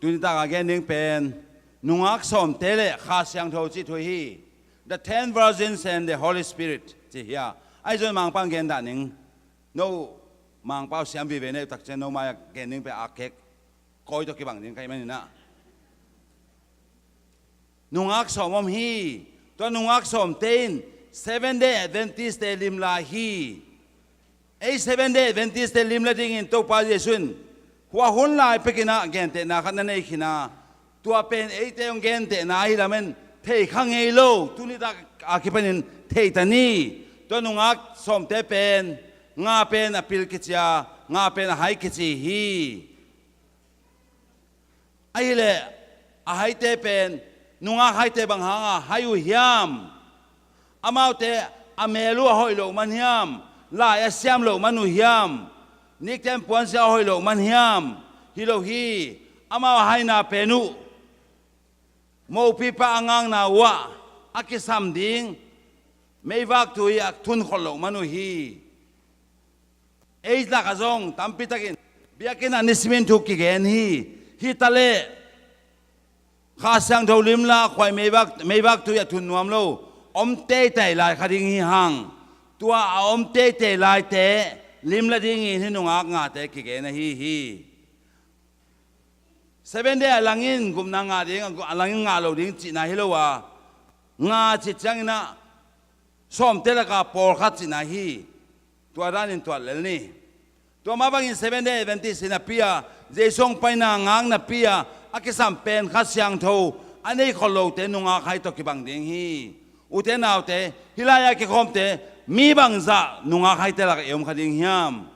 ตุนิตากาแกนิ่งเป็นนุงักสมเตเลข้าเสียงโทจิทุยฮี the 10 virgins and the Holy Spirit จีเฮียไอ้จนมังปังเกนดานิงโนมังเป้าเสียงวิเวเนตักเจนโนมาเกนนิ่งไปอาเกกคอยตัวกี่บังนิ่งใครไม่นี่นะนุงักสมอมฮีตัวนุงักสมเตน 7 day Adventist เตลิมลาฮีไอ้7 day Adventist เตลิมลาดิ้งอินตัวปาเยซุนหัวหุ่นลายไปกินะเกนเตนะขันนั่นเองกินะตัวเป็นไอ้เตยงเกนเตนะฮิลามันเทขังเอโลตุนิตาอาคิเป็นเทตานีตัวนุงักสมเตเป็นงาเป็นอภิลกิจยางาเป็นไฮกิจิฮีไอ้เล่ไฮเตเป็นนุงักไฮเตบังหางไฮยุยามอามาเตอเมลูหอยโลมันยามลายเสียมโลมันอุยามนิกเต็มปวนเสียหอยโลมันยามฮิโลฮีอามาไฮนาเปนุโมปิปะอังอังนาวะอากิสัมดิงไม่วักตุยอักทุนขลงมนุฮีเอจลักจงตัมปิตะกินเบียกินอันิสมินทุกิเกนฮีทะเลข้าเสียงโทลิมลาควายไม่วักตุยทุนนวมโลอมเตยไตลายคดิงฮีหังตัวอมเตยไตลายเตลิมลาดิงฮีนุงอักงาเตกิเกนฮี7 day alangin gumna nga ding alangin nga lo ding chi na hilowa nga chi changina som telaka por khat chi na hi tua ranin tua lelni tua mabangin 7 day Adventist na pia jesong paina ngang na pia akisam pen Khasiangtho anei kholo te nunga khai to kibang ding hi uten autte hilaya ki khomte mi bangza nunga khai te lak eum khading hiam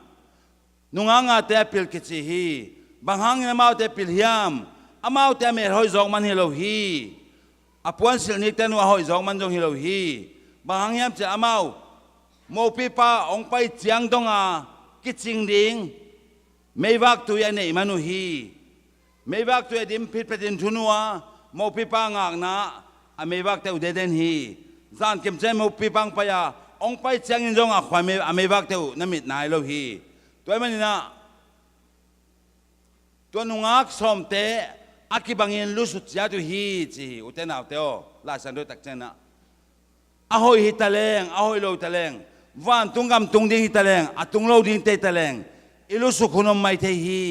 nunga nga te pil ki chi hi banghang na mau te pilhiam amau te mer hoi zong man hilo hi apuan silnik ten wa hoi zong man jong hilo hi banghang yam che amau mo pipa ong pai chiang donga kiching ding meiwak tu ya nei manu hi meiwak tu dim phit petin thunua mo pipa ngak na a meiwak te udeden hi zan kem chen mo pipang pa ya ong pai chiang in jong a khwa me a meiwak te namit nai lo hi toy maninaตัวนุงักสมเตอากิบังเงินลุสุดยาตุฮีจีอุเทนเอาเตโอลาสันโดตักเจนะอาหอยฮิตาเลงอาหอยโลตาเลงวันตุงกำตุงดิ้งฮิตาเลงอาตุงโลดิ้งเตตาเลงอิลุสุขุนอมไม่เทฮี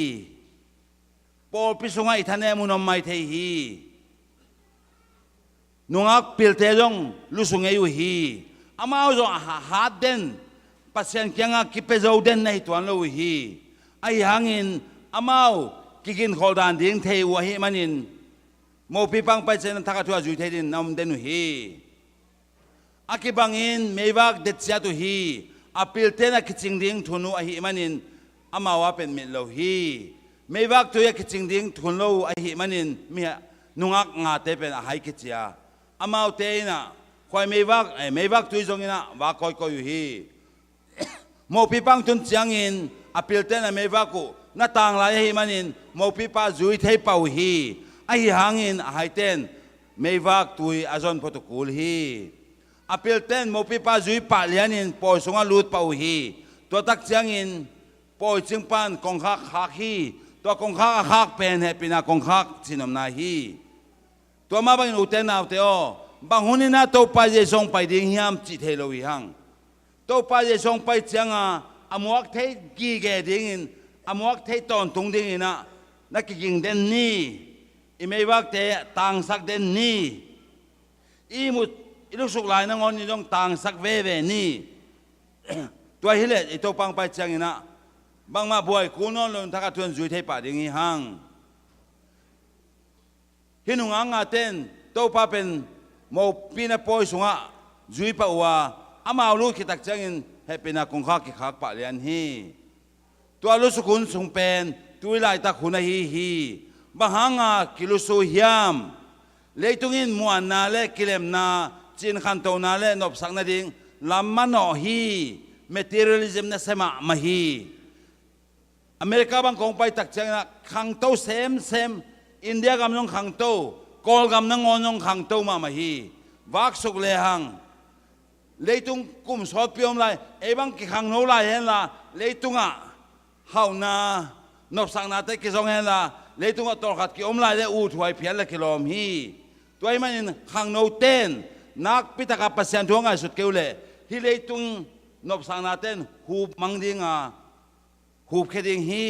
ปอปิสุงไอทันเอมุนอมไม่เทฮีนุงักปิลเตจงลุสุงเอยุฮีอามาเอาจงหาเดนปัสเซนเกียงอากิเปโจเดนในตัวโลฮีไอหางอินอามากิกินขอดานดิ้งเทวะฮิมันินโมปิปังไปเซนทักทัวจุยเทดินนำเดนุฮีอากิบังอินไม่วักเด็ดเสียตุฮีอาปิลเตนะคิจิงดิ้งทุนุอหิมันินอามาวะเป็นมิโลฮีไม่วักตัวยคิจิงดิ้งทุนโลอหิมันินมีนุงักงาเตเป็นอาหายคิจยาอามาวเตนะคอยไม่วักตุยจงอินะวาคอยคอยอยู่ฮีโมปิปังทุนเจียงอินอาปิลเตนะไม่วักุนาต่างหลายหิมันินโมปิปาจุยเทเป่าฮีไอหางอินไฮเตนไม่วักตุยอาจอนพอตุกูลฮีอาเปิลเตนโมปิปาจุยปาเลียนินปอยสงาลูดเป่าฮีตัวตักเจียงอินปอยจิงปันกงคักฮักฮีตัวกงคักฮักเป็นเฮปินากงคักสินอมนาฮีตัวมาบังอุเทนเอาเตอบางหุนินาตัวไปเจสงไปดิ้งยามจิตเฮโลวิหังตัวไปเจสงไปเจียงอามวกเทกีเกดิ้งอินอามวกเทตอนตุงดิ้งอินะนักกิงเดนนี่อีไม่วักเตต่างสักเดนนี่อีมุดอีลูกสุกหลายนังอนนี่ต้องต่างสักเวนี่ตัวฮิเลตอีตัวปังไปเชียงอินะบางมาบ่อยกูนอนลงทักทวนจุยเทป่าดิ้งอีหังฮินุงังอาเตนตัวป้าเป็นโมปีนาปอยสุงะจุยป่าว่าอามาลูกขิตักเชียงอินให้เป็นนักคงข้ากิขากป่าเลียนฮีตัวลูกสุกุนสุงเป็นตัวไล่ตะขุนฮีบางหางากิลุสุยามเลยตุงินมวนนาเลกิเลมนาจินขันโตนาเลนบสักนาดิงลำมันอฮีเมทีเรียลิซึมนะเสมามาฮีอเมริกาบางกงไปตักเจงนะขังโตเซมอินเดียกำลังขังโตกอลกำลังงอนงขังโตมาฮีวักสุกเลหังเลยตุงกุมสอดพิอมไลเอบังกิขังโนไลเห็นละเลยตุงะเฮานา นบสังนาเตกิจงเห็นละเลยตุงตัวขัดกิอมลายเลยอูถวยเพียรละกิโลมฮีตัวไอ้มันขังโนเต้นนักพิทักษ์ปัสยันทวงไงสุดเกลียวเลยที่เลยตุงนบสังนาเต้นหูมังดิงหูเคดิงฮี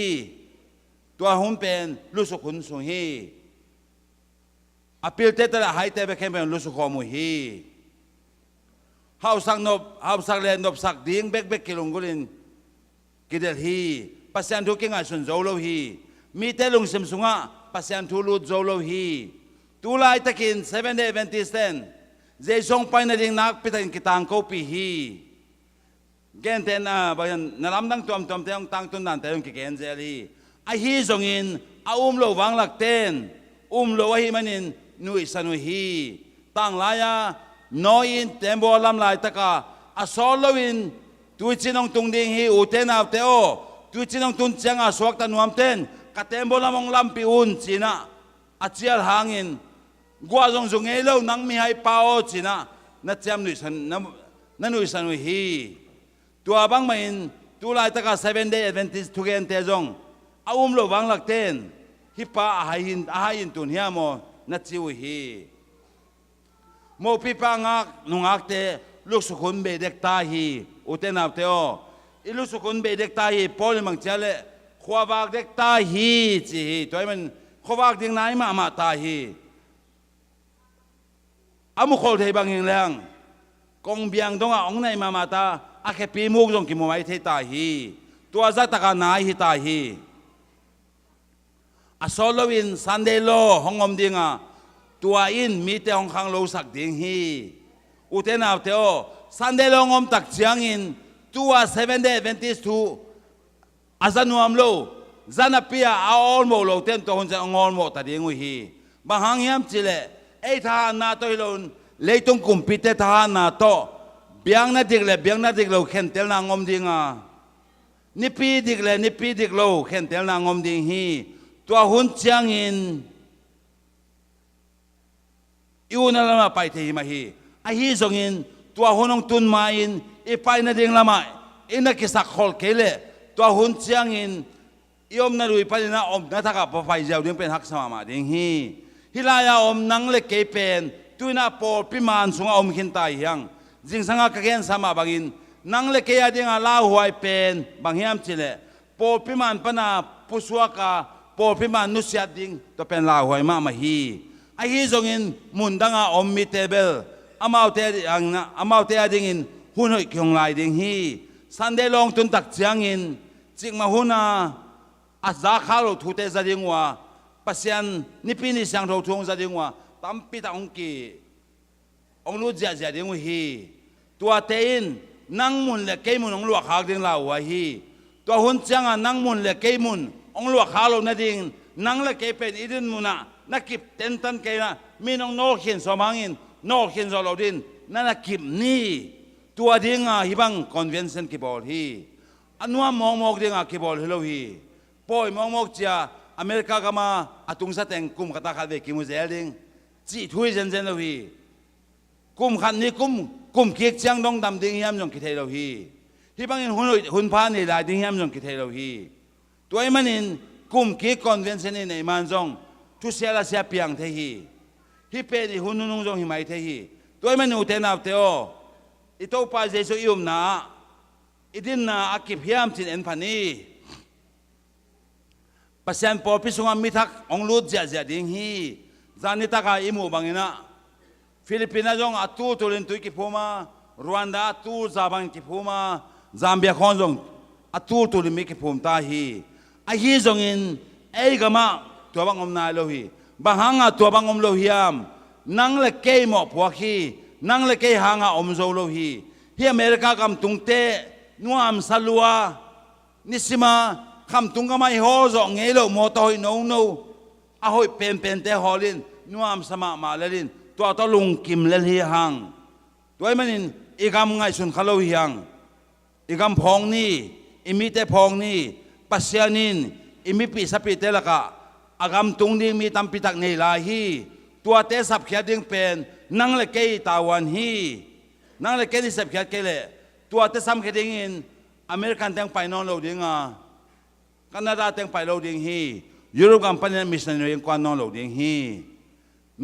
ตัวหุ่นเป็นลุสุขุนสุฮีอภิลเตตละหายเตไปเข้มเป็นลุสุขมุฮีเฮาสักนบเฮาสักเลนนบสักดิ้งเบกกิลงกุลินกิเดลฮีปัสยันทุกิงไงสุนโจโลฮีมีเตลุงเซมสุงะปัสยันทุลุดโจโลฮีตุลายตะกิน7 day Adventistเจสงไปนดิ่งนักพิทักษ์กิตังโคปีฮีเกณฑ์เตนะบางนรำดังตัวเตยงตังตุนนันเตยงกิเกณฑ์เจลีไอฮีจงอินอาโลวังหลักเตนโลวะฮีมันินนุยสนุฮีตั้งลายานอยินเต็มบอลำลายตะกาอสอลวินตุยจินองตุงดิ่งฮีอุเตนเอาเตโอตุยจินองตุนเชียงสวกตันวมเตนกเต็มบอลมองลำปิอุนจีน่าอาเจียลหางินกัวจงเอโลนังมีให้เป้าจีน่านัดเจมนุยสันนันุยสนุฮีตัวบางมันตัวลายตะกา7 day Adventist ทุกเอนเตจงโลวังหลักเตนฮิปะอาหินตุนเฮียโมนัดจิวฮีโมปิปังอักนุงอักเตลูกสุขุนเบเด็กตาฮีอุเตนาเตโออิลูกสุขุนเบเด็กตาฮีพอลิมังเจเลขวบากเด็กตาฮีจีฮีตัวมันขวบากดิ่งไหนมาตาฮีอามุขอลเทบังยิงแรงกงเบียงตรงอ่างในมาตาอาเคปีมุกตรงกิมไว้เทตาฮีตัวจักตะการนายฮิตาฮีอสอลวินซันเดโลห้องอมดิ่งตัวอินมีแต่ห้องขังโลสักดิ่งฮีอุเทนาเตโอซันเดโลงอมตักเจียงอินตัว7 day Adventist ทูอาจารย์นวมโลจันเปียอาอลโมโลเต็มตัวคนจะงอลโมตัดดิ่งฮีบางอย่างยามจิเลไอ้ทหารนาโตฮิโลนเลยต้องกุมพิเตทหารนาโตเบียงนาดิกเลเบียงนาดิกโลเข็นเตลนางอมดิ่งนิปีดิกเลนิปีดิกโลเข็นเตลนางอมดิ่งฮีตัวหุ่นเชียงอินอยู่นั่นละมาไปที่มาฮีไอ้ฮีจงอินตัวหุ่นองตุนมาอินอีไปนั่นเองละมาอินนักสักขอลเกเลตัวหุ่นเชียงอินยอมนั่นดูอีไปนั่นอมนั่นถ้ากับพอไฟเจ้าดึงเป็นหักสมามาดิ่งฮีฮิลายาอมนังเล็กเกเป็นตัวน่าปอพิมานสุงอมขินตายยังจิงสังกักเกนสมาบังอินนังเล็กเกียดิ่งลาหวยเป็นบางยามจิเลปอพิมานปนาปุสวกาปอพิมานนุสยาดิ่งตัวเป็นลาหวยมาฮีไอ้ฮีจงอินมุนดังอมมิเตเบลอามาเตยังนะอามาเตดิ่งอินหุ่นหอยคงลายดิ่งฮีสันเดลองตุนตักเจียงอินจิงมาหุ่นอาซาคาโลทุเตจะดิ่งว่าปัสยันนิพินิสังโททวงจะดิ่งว่าตั้มปิตาองกีองรู้จะดิ่งว่าฮีตัวเตอินนั่งมุนเล็กเกมุนองลวกหากดิ่งลาวฮีตัวหุ่นเจียงนั่งมุนเล็กเกมุนองลวกหาโลนั่นดิ่งนั่งเล็กเกเป็นอีดินมุนะนักกิบเต็นตันเกนะมีน้องโนเขียนสมังอินโนเขียนสโลดินนั่นนักกิบนี่ตัวดิ่งฮิบังคอนเวนชั่นกิบอลฮีอันว่ามองดิ่งกิบอลฮิโลฮีปอยมองจ้าอเมริกากามาอตุงสะเต็งกุมขัดตาขัดเวกิมุเซลดิงจีทุยเจนโลฮีกุมขันนี่กุมเคียกเชียงดงดำดิ่งยามจงกิเทโลฮีฮิบังอินหุ่นพานี่ลายดิ่งยามจงกิเทโลฮีตัวไอ้มันอินกุมเคียกคอนเวนชั่นในมันจงทุเสียละเสียเปียงเทฮีฮิเปดีหุ่นนุ่งจงหิมายเทฮีตัวไอ้มันอุเทนาเตโออิโตปาเจสุยุมนาอิดินนาอากิบยามจินเอ็นพันีปัสยันปอพิสุงามิทักองลูดเจียดิ่งฮีจานิตากาอิมูบังอินะฟิลิปปินส์จงอัตูตุลินตุยกิพูมารวันดาอัตูซาบังกิพูมาซัมเบียคอนจงอัตูตุลิมิกิพูมตาฮีไอฮีจงอินเอ้กามาตัวบังอมนายโลฮีบางหังตัวบังอมโลฮียามนังเล็กเกยหมอกพวกฮีนังเล็กเกยหังอมโซโลฮีที่อเมริกากำตุงเตนัวอัมซาลัวนิสิมาคำตุงก็ไม่โหจงเงโลโมโตฮิโนโนอาหอยเป็นเตฮอลินนัวอัมสมามาเลลินตัวตลุงกิมเลลฮีหังตัวไอ้มันอีกำไงสุนขลุ่ยหังอีกำพองนี่อิมิเตพองนี่ปัสยานินอิมิปิสปิเตละกะอากำตุงดิ่งมีตัมปิตักในลาฮีตัวเตสับเขียดิ่งเป็นนังเลเกยตาวันฮีนังเลเกยที่สับเขียเกเลตัวเตสัมเขียดิ่งอินอเมริกันแตงไปนอนโลดิ่ง แคนาดาเต็งไปโลดิ้งฮียุโรปกัมปันมิชชันนารีกวนน้องโลดิ้งฮี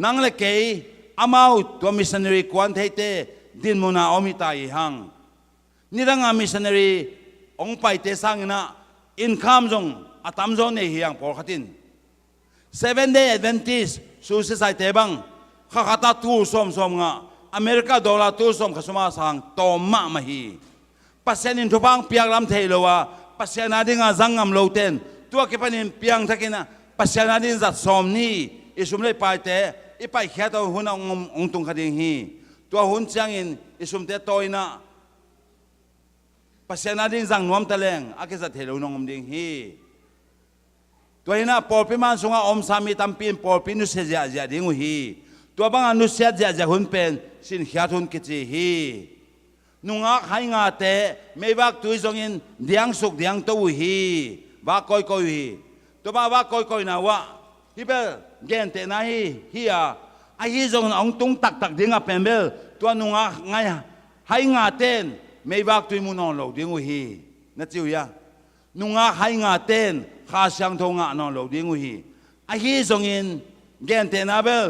นังเล็กเกยอามาตัวมิชชันนารีกวนเทเตดินมุนาอมิตายหังนี่ดังอามิชชันนารีองไปเตสังนะอินคัมจงอาตามจงในเฮียงพอขัดิน 7-day Adventist สุเสายเตบังข้าขัดทูสมงะอเมริกาดอลลาร์ทูสมขสมาสังโตมามาฮีปัสยานินทุบังเปียกลำเทโลวะปัสยานาดิงาจังงามโลเทนตัวเก็บนินเปียงทักินะปัสยานาดินจัดสมนี่อิสุมเลยไปเตอีไปเขียตัวหุ่นองตุงขัดิงฮีตัวหุ่นเชียงอินอิสุมเตโตยนะปัสยานาดิงจังนวมตะเลงอากิจัดเทโลนองมดิงฮีตัวนี้นะปอลพิมานสุงาอมสามีตัมปีนปอลพินุเสียจะดิ้งฮีตัวบางอนุเสียจะหุ่นเป็นสินขีดหุ่นกิจฮีนุงอาให้งาเตไม่วักตุยจงอินเดียงสุกเดียงตัวฮีวักคอยฮีตัวบ้าวักคอยนะวะฮิเบลเกนเตนะฮีอ่ะไอ้ฮีจงองตุงตักดิ้งอ่ะเป็นเบลตัวนุงอาไงให้งาเตนไม่วักตุยมุนองโลดิ้งฮีนั่นจิวยะนุงอาให้งาเตนข้าเสียงทงอ่ะนองโลดิ้งฮีไอ้ฮีจงอินเกนเตนะเบล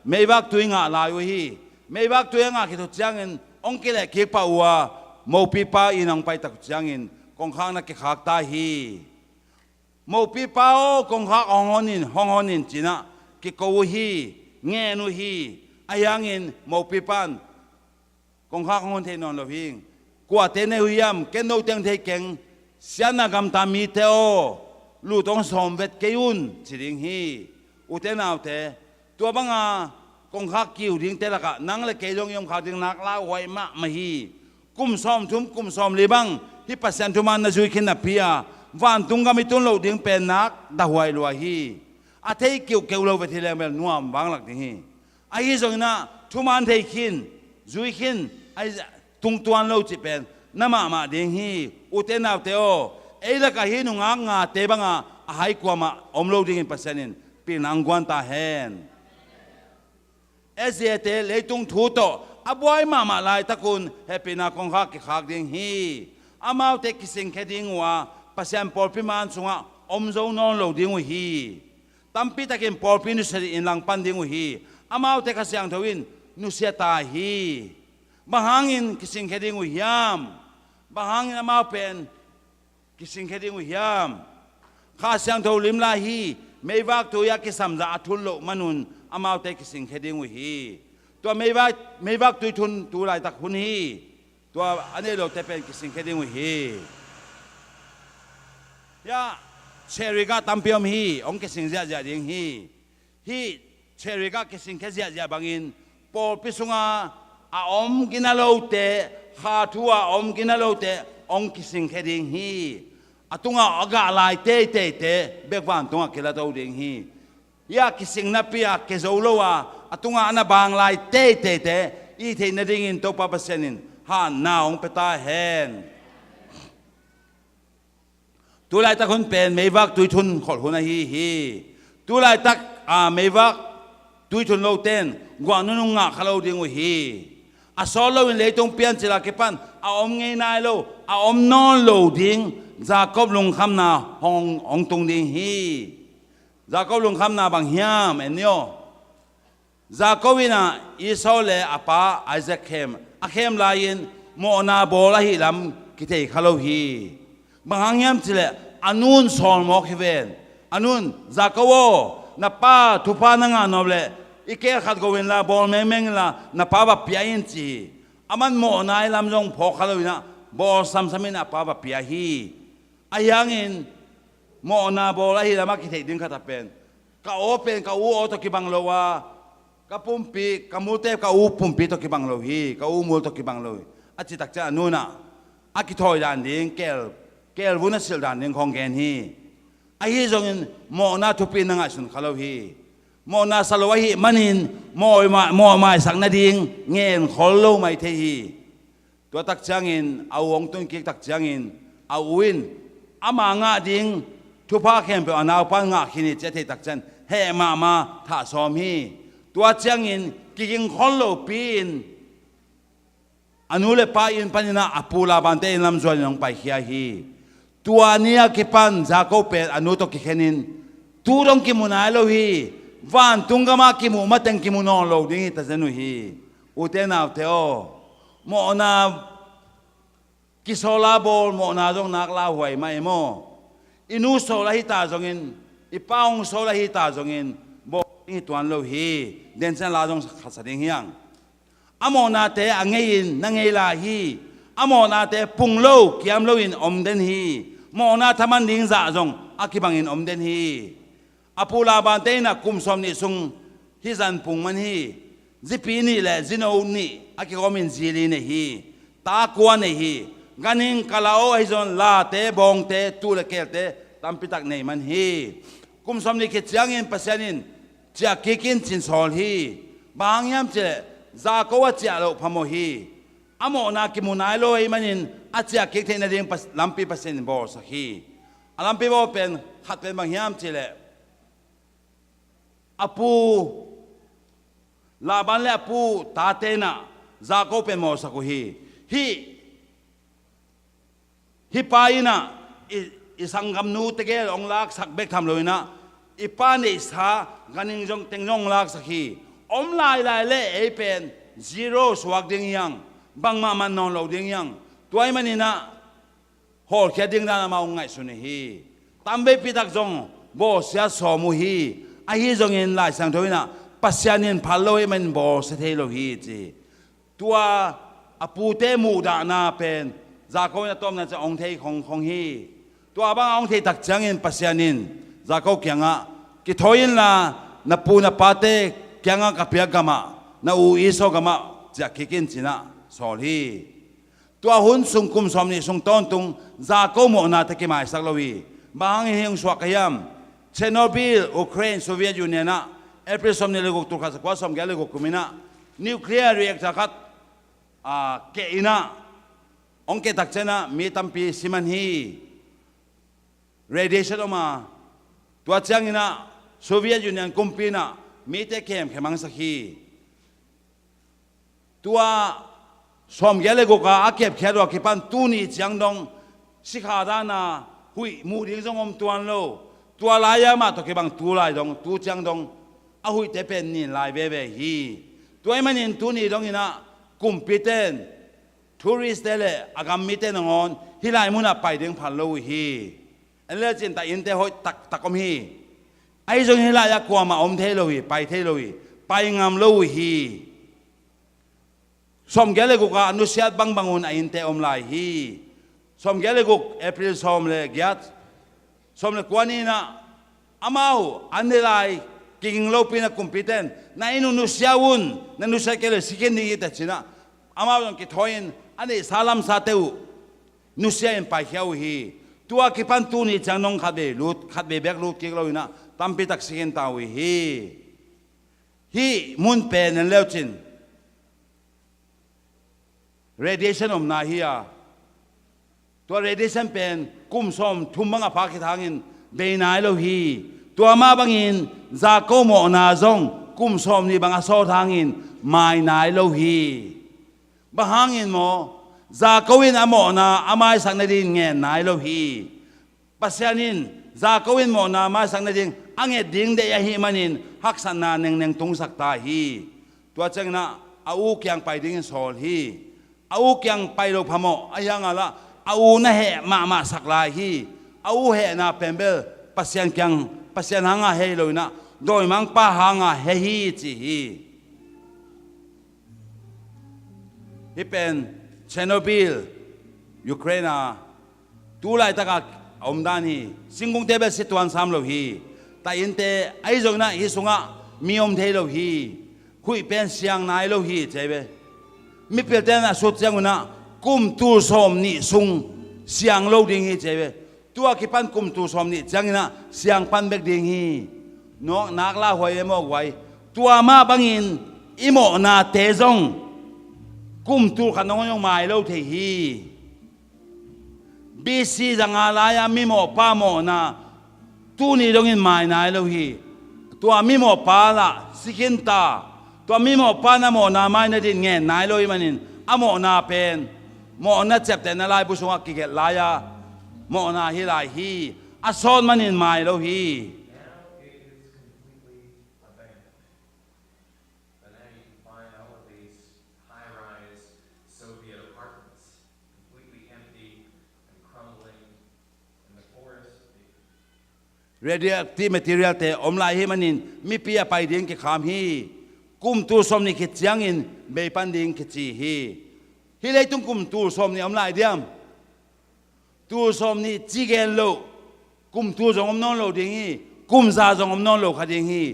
ไม่วักตุยงาลายฮีไม่วักตุยงาคิดตัวจังอินองค์เล็กเก็บป่าวโมปีป้าอินองไปตักจังอินกองข้างนักเก็บขักตาฮีโมปีป้ากองข้างห้องนินจีน่ะเก็บกูฮีเงี้ยนูฮีอายังอินโมปีป้านกองข้างห้องเทนอนโลหิงกว่าเทนหุยามเก็นโนเตียงเทเก่งเสียนักำตามีเทโอลู่ต้องสมเวทเกยุนจีริงฮีอุเทนเอาเทตัวบังอาคงข้ากิวดิ้งเตละกะนังเลยเกยงยมข้าดิ้งนักลาไว้มะมาฮีกุมซ้อมทุ่มกุมซ้อมลีบังที่ปัสยันทุมันนะจุยขินนับพิยาวันตุงกามิตุนโลดิ้งเป็นนักดาวไว้ลัวฮีอาเทยเกี่ยวเราไปทีแรกแบบนัวบางหลักดิ้งฮีไอ้ที่ตรงนั้นทุมันเทยขินจุยขินไอ้ตุงตัวนเราจิเป็นน้ำมาดิ้งฮีอุเทนเอาเตโอไอ้ละกะฮีนุงอ่างเตบังอาให้กว่ามาอมเราดิ้งปัสยันินปีนังกวนตาเฮนSDA เตเลยตุงทูโตอาบวยมาลายตะกุนเฮปินาคงฮักกิขักดิ้งฮีอามาเตกิสิงแค่ดิ้งว่าปัสยามปอลพิมานสุงะอมโจนอนโลดิ้งฮีตั้มปีตะกินปอลพินุสรีอินลังปันดิ้งฮีอามาเตกเสียงทวินนุเสียตาฮีบางหังอินกิสิงแค่ดิ้งยามบางหังอินอามาเป็นกิสิงแค่ดิ้งยามข้าเสียงทวิมลาฮีไม่วักตัวยากิสัมจะทุนโลมนุนอามาเตกิสิงแค่ดิ้งฮีตัวไม่วักตุยทุนตัวไรตักหุนฮีตัวอันนี้เราจะเป็นกิสิงแค่ดิ้งฮียาเชริกาตัมเปียมฮีองกิสิงเสียดิ้งฮีเชริกากิสิงแค่เสียบางอินปอพิสุงาอมกินาโลเตขาทัวอมกินาโลเตองกิสิงแค่ดิ้งฮีตุงอากาลายเตเบกวันตุงกิลาตัวดิ้งฮียากิสิงนับปียาเกโซโลวาตุงอานาบางลายเตอีเทนดิ่งตัวปะปัสนินฮานาองเปตาเฮนตัวลายตะคนเป็นไม่วักตุยทุนขอดหัวนาฮีตัวลายตักไม่วักตุยทุนโลเตนกว่านุงงะขลาวดิ่งฮีอาสอลโลวินเลยตรงเปลี่ยนจิลาเก็ปันอมเงยนายโลอมนอนโลดิ่งจากบลงคำนาห้องตรงดิ่งฮีจากบลงคำนาบางเฮียมเอ็นโยจากวินาอิสราเอลอาปาไอแซคเข้มลายินโมนาโบลาฮิลัมกิเตขลาวฮีบางเฮียมจิเลอนุนสอนมอกเวนอนุนจากวนับป้าทุพานังานอบเลอีเกขัดกวินลาบอลเมงลานับป้าแบบพิยินจีอามันโมนาอิลัมจงพอขลาวินะบอลซัมมินนับป้าแบบพิยิอายังอินโมนาโบลาฮิลัมกิเตดิ้งขัดเป็นกาโอเป็นกาอูโอตกิบังโลวากาปุ่มปีกามูเตกาอูปุ่มปีตกิบังโลฮีกาอูมูลตกิบังโลอาจิตักจะนูนะอากิทอยดานดิ้งเกลวุนสิลดานดิ้งของแกนฮีไอ้ที่จงโมนาทุปีนังอาสุนขลาวฮีโมนาสลวะฮีมันินโมมาสังนาดิ้งเงินขอโลไม่เทฮีตัวตักจังอินเอาวงตุนกิกตักจังอินเอาวินอามางาดิ้งทุพาเข้มไปอนาปังงาขินิเจเทตักจันเฮมาท่าซ้อมฮีตัวจังอินกิงขอโลปีนอนุเลปาอินปัญญาอปูลาบันเตอินลำจวนลงไปเฮียฮีต ตัวเนี้ยกิปันจากเขาเป็นอนุตกิเขนินตูรองกิมุนายโลฮีวันตุงกามากิมุมาเต็งกิมุนองโลดิ้งแต่เจนุฮีอุเทนาวเทโอโมนากิโซลาบอลโมนาจงนักลาหวยไม่โมอินูโซลาฮิตาจงอินอีป้าองโซลาฮิตาจงอินบอกนี่ตัวโลฮีเดนเซนลาจงขัดสดิงยังอโมนาเตอังเงินนังเงลาฮีอโมนาเตปุงโลกิยามโลอินอมเดนฮีโมนาทมันดิ้งจ่าจงอากิบังอินอมเดนฮีอปูลาบานเตนะคุมสมนิสุงฮิจันปุงมันฮีจิปีนี่แหละจินเอานี่อากิคอมินจีลีนี่ฮีตากวนนี่ฮีกันิงกะลาโอฮิจอนลาเตบองเตตูเลเกลเตตัมปิตักนี่มันฮีคุมสมนิคิดจังอินปัสยานินจะกิกินจินสอลฮีบางยามเจจาก็ว่าจะโลพโมฮีอโมนากิมุนายโลฮิมันอินอาจจะกิกเทนเดียงลัมปีปัสยานินบอสักฮีลัมปีบอเป็นขัดเป็นบางยามเจเลอปูลาบันเลอปูตาเตนะจาก็เป็นมอสักฮีปายนะอิสังกำนูตะเกลองลักสักเบกทำเลยนะอีปานิสากันยิงจงเต็งจงลักสักฮีอมลายเล่เอเป็นซีโร่สวักดิ้งยังบางมามันนอนเราดิ้งยังตัวไอ้มันนี่นะโหแค่ดิ้งนั้นมาองไงสุนีฮีตามเบปิตักจงโบเสียสมุฮีไอ้ฮีจงเห็นลายสังทวินะปัสยานินพัลโลเอมันโบสเทโลฮีจีตัวอปูเตมูดานาเป็นจากเขาเนี่ยต้มนั่นจะองเทของฮีตัวบางองเทตักจังเห็นปัสยานินจากเขาเกียงอ่ะกิทอยินละนับปูนับปาเตเกียงอ่ะกับเปียกกามานาอูอิโซกามาจะคิกินจีน่ะสอลีตัวหุ่นสุงคุมสมนิสุงต้นตุงจากเขาโมนาตะกิมาสักลวีบางเฮงสวกยามเชโนบิลอุเครนโซเวียตยูเนียนะเอพริสมเนี่ยเลยกุตุกัสกว่าสมแกเลยกุคุมินะนิวเคลียร์รีแอคชั่นเกอินะองเกตักเจนะมีตัมปีซิมันฮีเรดิเอชั่นออกมาตัวเจ้าอินะโซเวียตยูเนียนกุมปีนะมีเตเข้มมังสักฮีตัวสมแกเลยกุกอาเก็บแค่ตัวกิปันตูนี่จังดงสิขาดานะหุยมูดิ้งจงอมตัวโลตัวลายมาตัวเก็บังตัวลายดงตัวจังดงอาหุยเตเป็นนี่ลายเบเบฮีตัวไอ้มันนี่ตัวนี้ดงอินะกุมพิเตนทัวริสเตเลอากามิเตนงอนฮิลายมุนาไปดึงพันโลฮีอันเลือจินตาอินเตหอยตักอมฮีไอ้จงฮิลายกว่ามาอมเทโลฮีไปเทโลฮีไปงามโลฮีสมแกเลยกุกอนุเสียดบังอุนอินเตอมลายฮีสมแกเลยกุกเอพริลสมเลยเกียรติสมเลยกว่านี้นะอามาอันเดลายกิงโลปีนะกุมพิเตนนายนุเสียวุนนั่นนุเสียเกลสิกินนี่แต่ชินะอามาต้องกิทอยนอันนี้ซาลัมซาเตวนุเสียนไปเขียวฮีตัวกิปันตูนี่จังนงขัดเบลูดขัดเบแบกลูดกิกเราอยู่นะตั้มปิตักสิกินตาวิฮีมุนเป็นนั่นแล้วจินradiation อมนาฮีตัว radiation เป็นกุมสมทุ่มบังอภาคิทางินเบนายโลฮีตัวมาบังอินจากโกโมนาจงกุมสมนี่บังอโซทางินไม่นายโลฮีบางอินโมจากโกวินอโมนาอามายสังนดินเงนายโลฮีปัสยานินจากโกวินโมนาอามายสังนดินอังเอดิงเดียฮีมันินฮักษณาเนงตุงสักตาฮีตัวจังนะอาอูเกียงไปดิ้งโซลฮีอาอูยังไปโลพโมอายังอะไรอาอูน่ะเหมาสักลายฮีอาอูเหน่ะเป็นเบลปัสยันยังปัสยันหางาเฮโลนะโดยมังป้าหางาเฮฮีจีฮีที่เป็นเชโนบิลยูเครนตูไลตะกักอมดานีสิงคงเทเบสิตวันสามโลฮีแต่อินเตไอจงนะฮิสุงะมีอมเทโลฮีคุยเป็นเสียงนายโลฮีใช่ไหมมีเปลี่ยนแต่นะสุดจังนะกุมตูสมนี่ซุงเสียงโลดิ้งฮีเจ็บตัวกิปันกุมตูสมนี่จังนะเสียงปันเบกดิ้งฮีน้องนักล่าหวยมอกไว้ตัวมาบังอินอิโมนาเตจงกุมตูขนมยงไม้โลเทฮีบีซีจังอะไรมีโมป้าโมนาตูนี่ดงอินไม้นายโลฮีตัวมีโมป้าละสิกินตาตัวมีหมอป้านะหมอนาไม่นาดินเงินนายลอยมันนินอะหมอนาเป็นหมอนาเจ็บแต่นาลายบุษงกิเกลายา mo na hi lai hi ason manin mai lo hi Now it is completely abandoned. But now you can find all of these high-rise Soviet apartments, completely empty and crumbling in the forest. radioactive material te om lai hi manin mi pia pai ding ki kham hi kum tu som ni ki chiang in be pan ding ki chi hi lei tung kum tu som ni om lai diam tu som ni chi gen lo kum tu jong om non lo ding hi kum za jong om non lo kha ding hi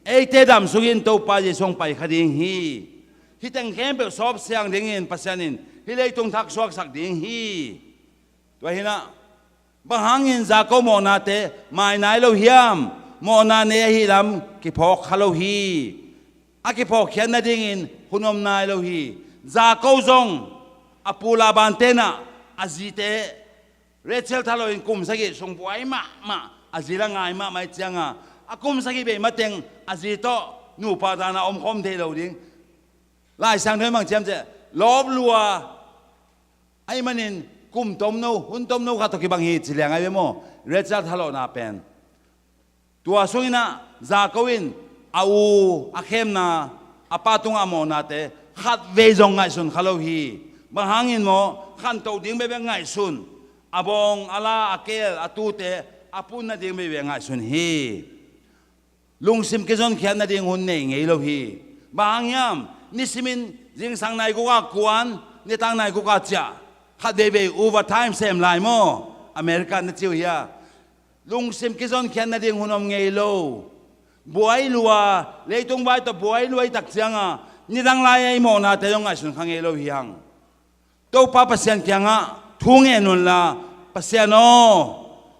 ei te dam sugin to pa je song pai kha ding hi tang kem be sop siang ding in pasanin hi lei tung thak suak sak ding hi to hi na bahangin za ko mo na te mai nai lo hiam mo na ne hi lam ki phok khalo hi a ki phok khian na ding in hunom nai lo hi za ko zong apula ban te na azite rachel thalo in kum sagi song buai ma azila ngai ma mai changa akum sagi be mateng azito nu pa dana om khom the lo ding lai sang thoi mang chem che lob lua ai manin kum tom no hun tom no kha to ki bang hi chilang ai mo rachel thalo na pen tua sungina za koin au akhem na apatung amo na te khat ve jong ngai sun khalo hi bahangin mo khan to ding be ngai sun abong ala akel atute apun na ding be ngai sun hi lungsim ke jon khian na ding hun nei ngei lo hi bangyam nisimin jing sang nai ko ka kuan ni tang nai ko ka cha khat be overtime sem lai mo american na chiu ya lungsim ke jon khian na ding hunom ngei lo buai lua leitung bai to buai luai tak chianga ni dang lai ai mo na te yong ai sun khang ngei lo hiang to pa pasien kyanga thung e nun la pasiano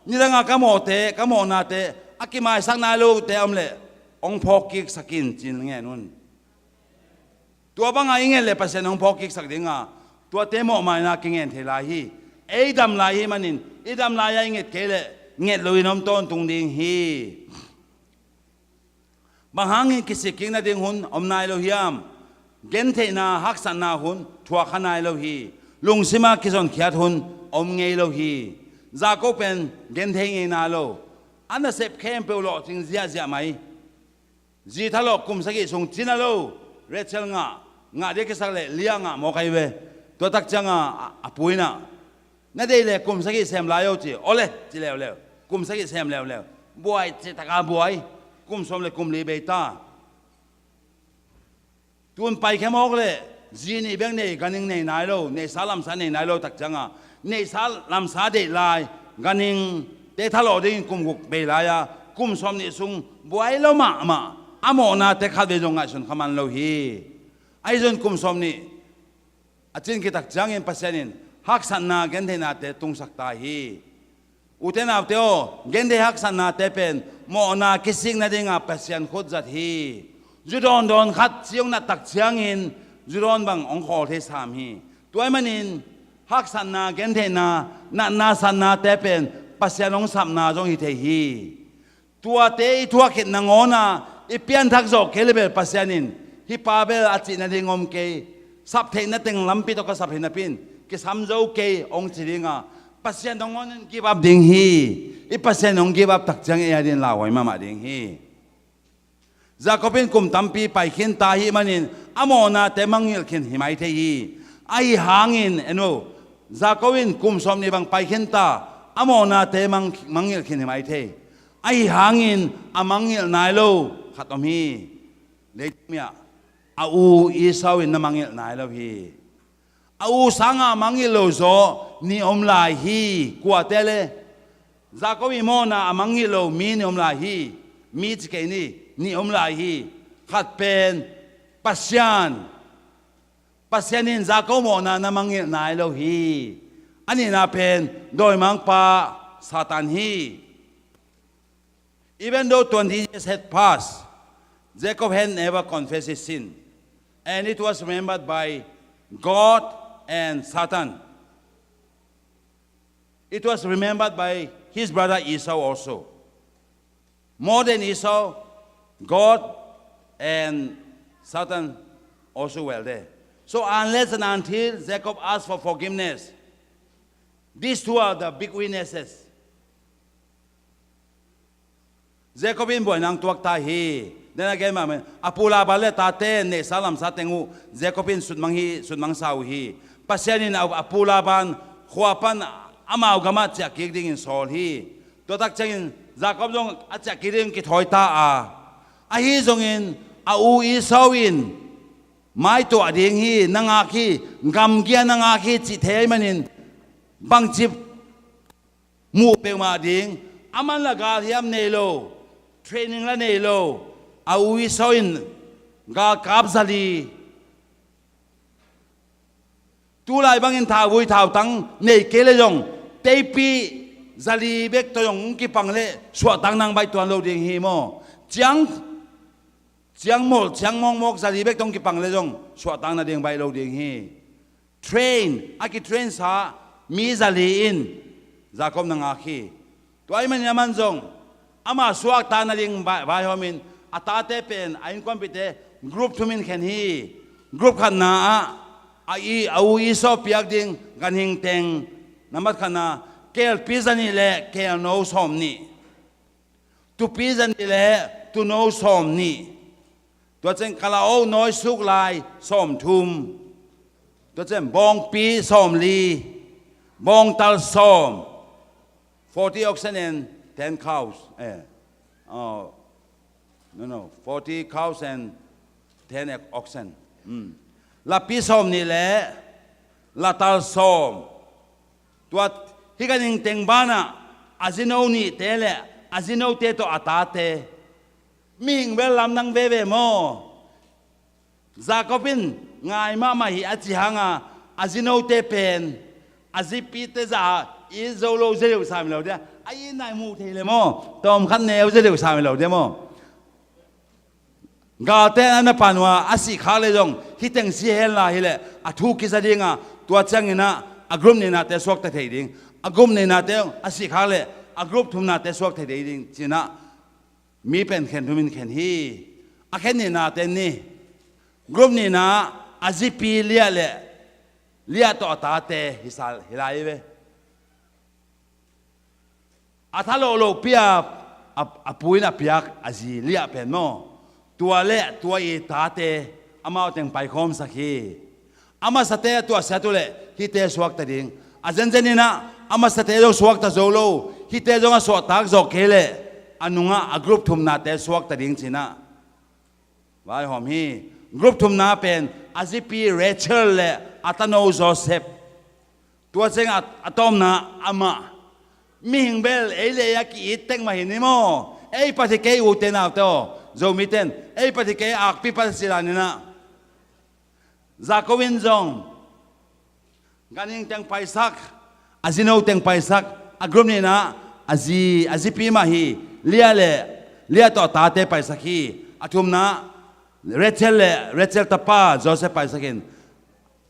ni dang ka mo te ka mo na te akimai sang na lo te amle ong phok ki sakin chin nge nun tua bang ai nge le pasien ong phok ki sak dinga tua te mo mai na ki ngen the lai hi ei dam lai hi manin i dam lai ai nget ke le nget loinom ton tung ding hi bahangin kisiking na ding hun omnai lo hiam gen the na hak san na hun thua khanai lo hi lungsima kison khiat hun om ngei lo hi za ko pen gen the ngei na lo ana sep khem pe lo ting zia mai ji thalo kum sagi sung china lo rachel nga de ke sak le lianga mo kai we to tak changa apuina na de le kum sagi sem la yo chi ole chi le kum sagi sem le boy chi taka boy kum som le kum li beta tun pai khemok le zini beng nei ganing nei nai lo nei salam sa nei nai lo tak changa nei sal lam sa de lai ganing te thalo ding kum guk be la ya kum som ni sung boy lo ma amo na te khat be jong ai sun khaman lo hi ai jon kum som ni achin ki tak chang en pasanin hak san na gen the na te tung sak ta hi uten av teo gen de hak san na te pen mo na kising na dinga pasian khot zat hi juron don khat chiong na tak chiang in juron bang ong khol the sam hi toy manin hak san na gen the na san na te pen pasian ong sam na jong hi the hi tua te tua khet na ngona i pian thak zo kelebel pasianin hi pabel achi na dingom ke sap the na teng lampi to ka sap he na pin ki sam zo ke ong chiringa pasian dong on give up ding hi i pasian ong give up tak chang e adin la hoi ma ding hi zakopin kum tampi pai khin ta hi manin amona te mangil khin hi mai the hi ai hangin eno zakowin kum som ni bang pai khin ta amona te mangil khin hi mai the ai hangin amangil nai lo khatom hi leimia au isawin na mangil nai lo hi au sanga mangil lo zo ni om lai hi kwa tele zakowi mo na amangil lo mi ni om lai hi mi chike ni om lai hi khat pen pasyanin zakaw mo na mangil nai lo hi ani na pen doi mang pa satan hi even though 20 years had passed Jacob had never confessed his sin and it was remembered by God and Satan. It was remembered by his brother Esau also. More than Esau, God and Satan also were there. So unless and until Jacob asked for forgiveness, These two are the big witnesses. Jacobin boy nang tuak ta hi. Then again, mama, apula bale tate ne salam sa tengu Jacobin sudmang sau hi. Pasyanin apula ban khuapan amau gamat sia kiding in sol hi. Totak changin Jacob jong acha kiding ki thoi ta a. A hi jongin a u I sawin. Mai to ading hi nangaki ngam kia nangaki chi thei manin bang chip mu pe ma ding aman la ga hiam nei lo training la nei lo a ui soin ga kap zali tu lai bang in tha vui thao tang nei ke le jong te pi zali bek to jong ki pang le suwa tang nang bai tuan lo ding hi mo chiang mong mok zali bek tong ki pang le jong suwa tang na ding bai lo ding hi train aki train sa mi zali in Jacob nang aki to ai man yaman jong ama suak ta na ding bai homin atate pen ain kompite group thumin khen hi group khan na ai au I so piak ding gan hing teng namat khana kel pizani le kel no som ni tu pizani le tu no som niตัวเจงคาราโอน้อยสุกลายส้มทุมตัวเจงบองปีส้มลีบองตัลส้ม40 oxen and 10 cows no 40 cows and 10 oxen ละปีส้มนี่แหละละตัลส้มตัวที่กันยิงเต็งบ้านะอาซิโนนี่เตะแหละอาซิโนเตะตัวอาตาเตะมิงเวลลำนังเวเวโมJacobinง่ายมากมาหิอาจิฮังอาจิโนเตเป็นอาจิปีเตจ่าอิโซโลเจเดวสามิเราเดียไอ้นายมูเทเลโมตอมขันเนวเจเดวสามิเราเดียโมกาเตอันนั้นปานว่าอาศิขาเลยจงฮิตังซีเฮลาฮิเลอาทุกิสดิงตัวจังอินะอากรุมเนนาเตสวกเตเทดิงอากรุมเนนาเตอาศิขาเลยอากรุมทุมนาเตสวกเตเทดิงจีน่ามีเป็นเข็นทุมินเข็นฮีอาเข็นนี่นาเตนนี่กลุ่มนี่นะอาจิปีเลียเลียต่อตาเตฮิสาฮิลายเวอาทาโลเปียอาปุยนะเปียกอาจิเลียเป็นโมตัวเละตัวอีตาเตอามาเอาแต่งไปคอมสักทีอามาสเตตัวเสตุเละฮิเตสวกตะดิงอาเจนนี่นะอามาสเตจงสวกตะโจโลฮิเตจงสวกตากจอกเคเลอันนุงะกรุ๊ปทุมนาเตสวกตะดิงจีน่าไว้หอมฮีกรุ๊ปทุมนาเป็นอาซิปีเรเชลเลอัตโนโจเซฟตัวเจงอะตอมนาอามามิงเบลเอเลยกิอิตเต็งมาเห็นนี่โมเอปฏิเกยอุเตนเอาเตอโจมิเตนเอปฏิเกยอักปิปัสสิลานินะจากวินจงการยิงเต็งไปสักอาซิโนเต็งไปสักกรุ๊ปนี้นะอาซิปีมาฮีเลียต่อตาเตไปสักทีอาทุมนะเรเชลตาป้าโจเซฟไปสักที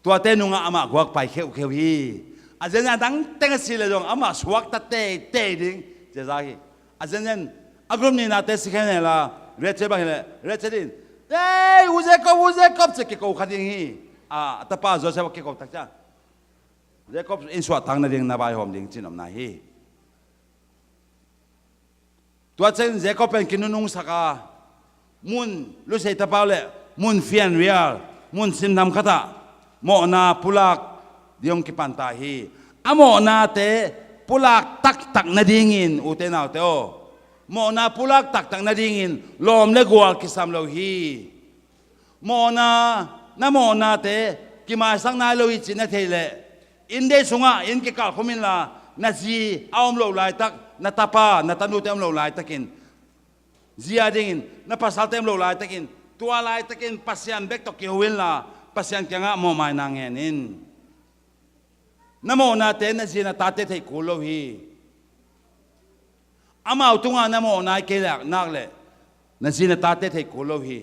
ตัวเตนุงอามาควักไปเขียวฮีอาจารย์ดังเต็งสิเลยจงอามาสวักตาเตดิ้งเจ้าฮีอาจารย์อากรุมนี่นาเตสิแค่ไหนล่ะเรเชลบ้างเลยเรเชลินเอ้ยอุเซกบจะเกี่ยวขัดยังฮีตาป้าโจเซฟเกี่ยวตักจ้าเรกบอินสวัสดิ์ทางนั่นเองนาบายหอมดิ้งจีนอมนาฮีตัวเจนเจก็เป็นกินนุ่งสักมุนรู้สึกตะเปล่าเลยมุนเฟียนเรียลมุนสินทำขตาโมนาปุลักดิองกิปันตาฮีโมนาเตปุลักตักนาดิ่งินอุเตนเอาเตโอโมนาปุลักตักนาดิ่งินลมเลกัวกิสามโลฮีโมนาเตกิมาสังนาโลหิจินเทเลอินเดสุงะอินกิกาขมินลานาจีเอาอมโลลายตักนาตาป้านาตานุเต็มโลลายตะกินเจียดิงนาภาษาเต็มโลลายตะกินตัวลายตะกินปัสยันเบกตกเกี่ยววินละปัสยันเกี่ยงะโมไมนางเงินินนโมนาเตนจีนาตาเตเทกุโลฮีอามาอุตุงานโมนาเกลักนักเลยนาจีนาตาเตเทกุโลฮี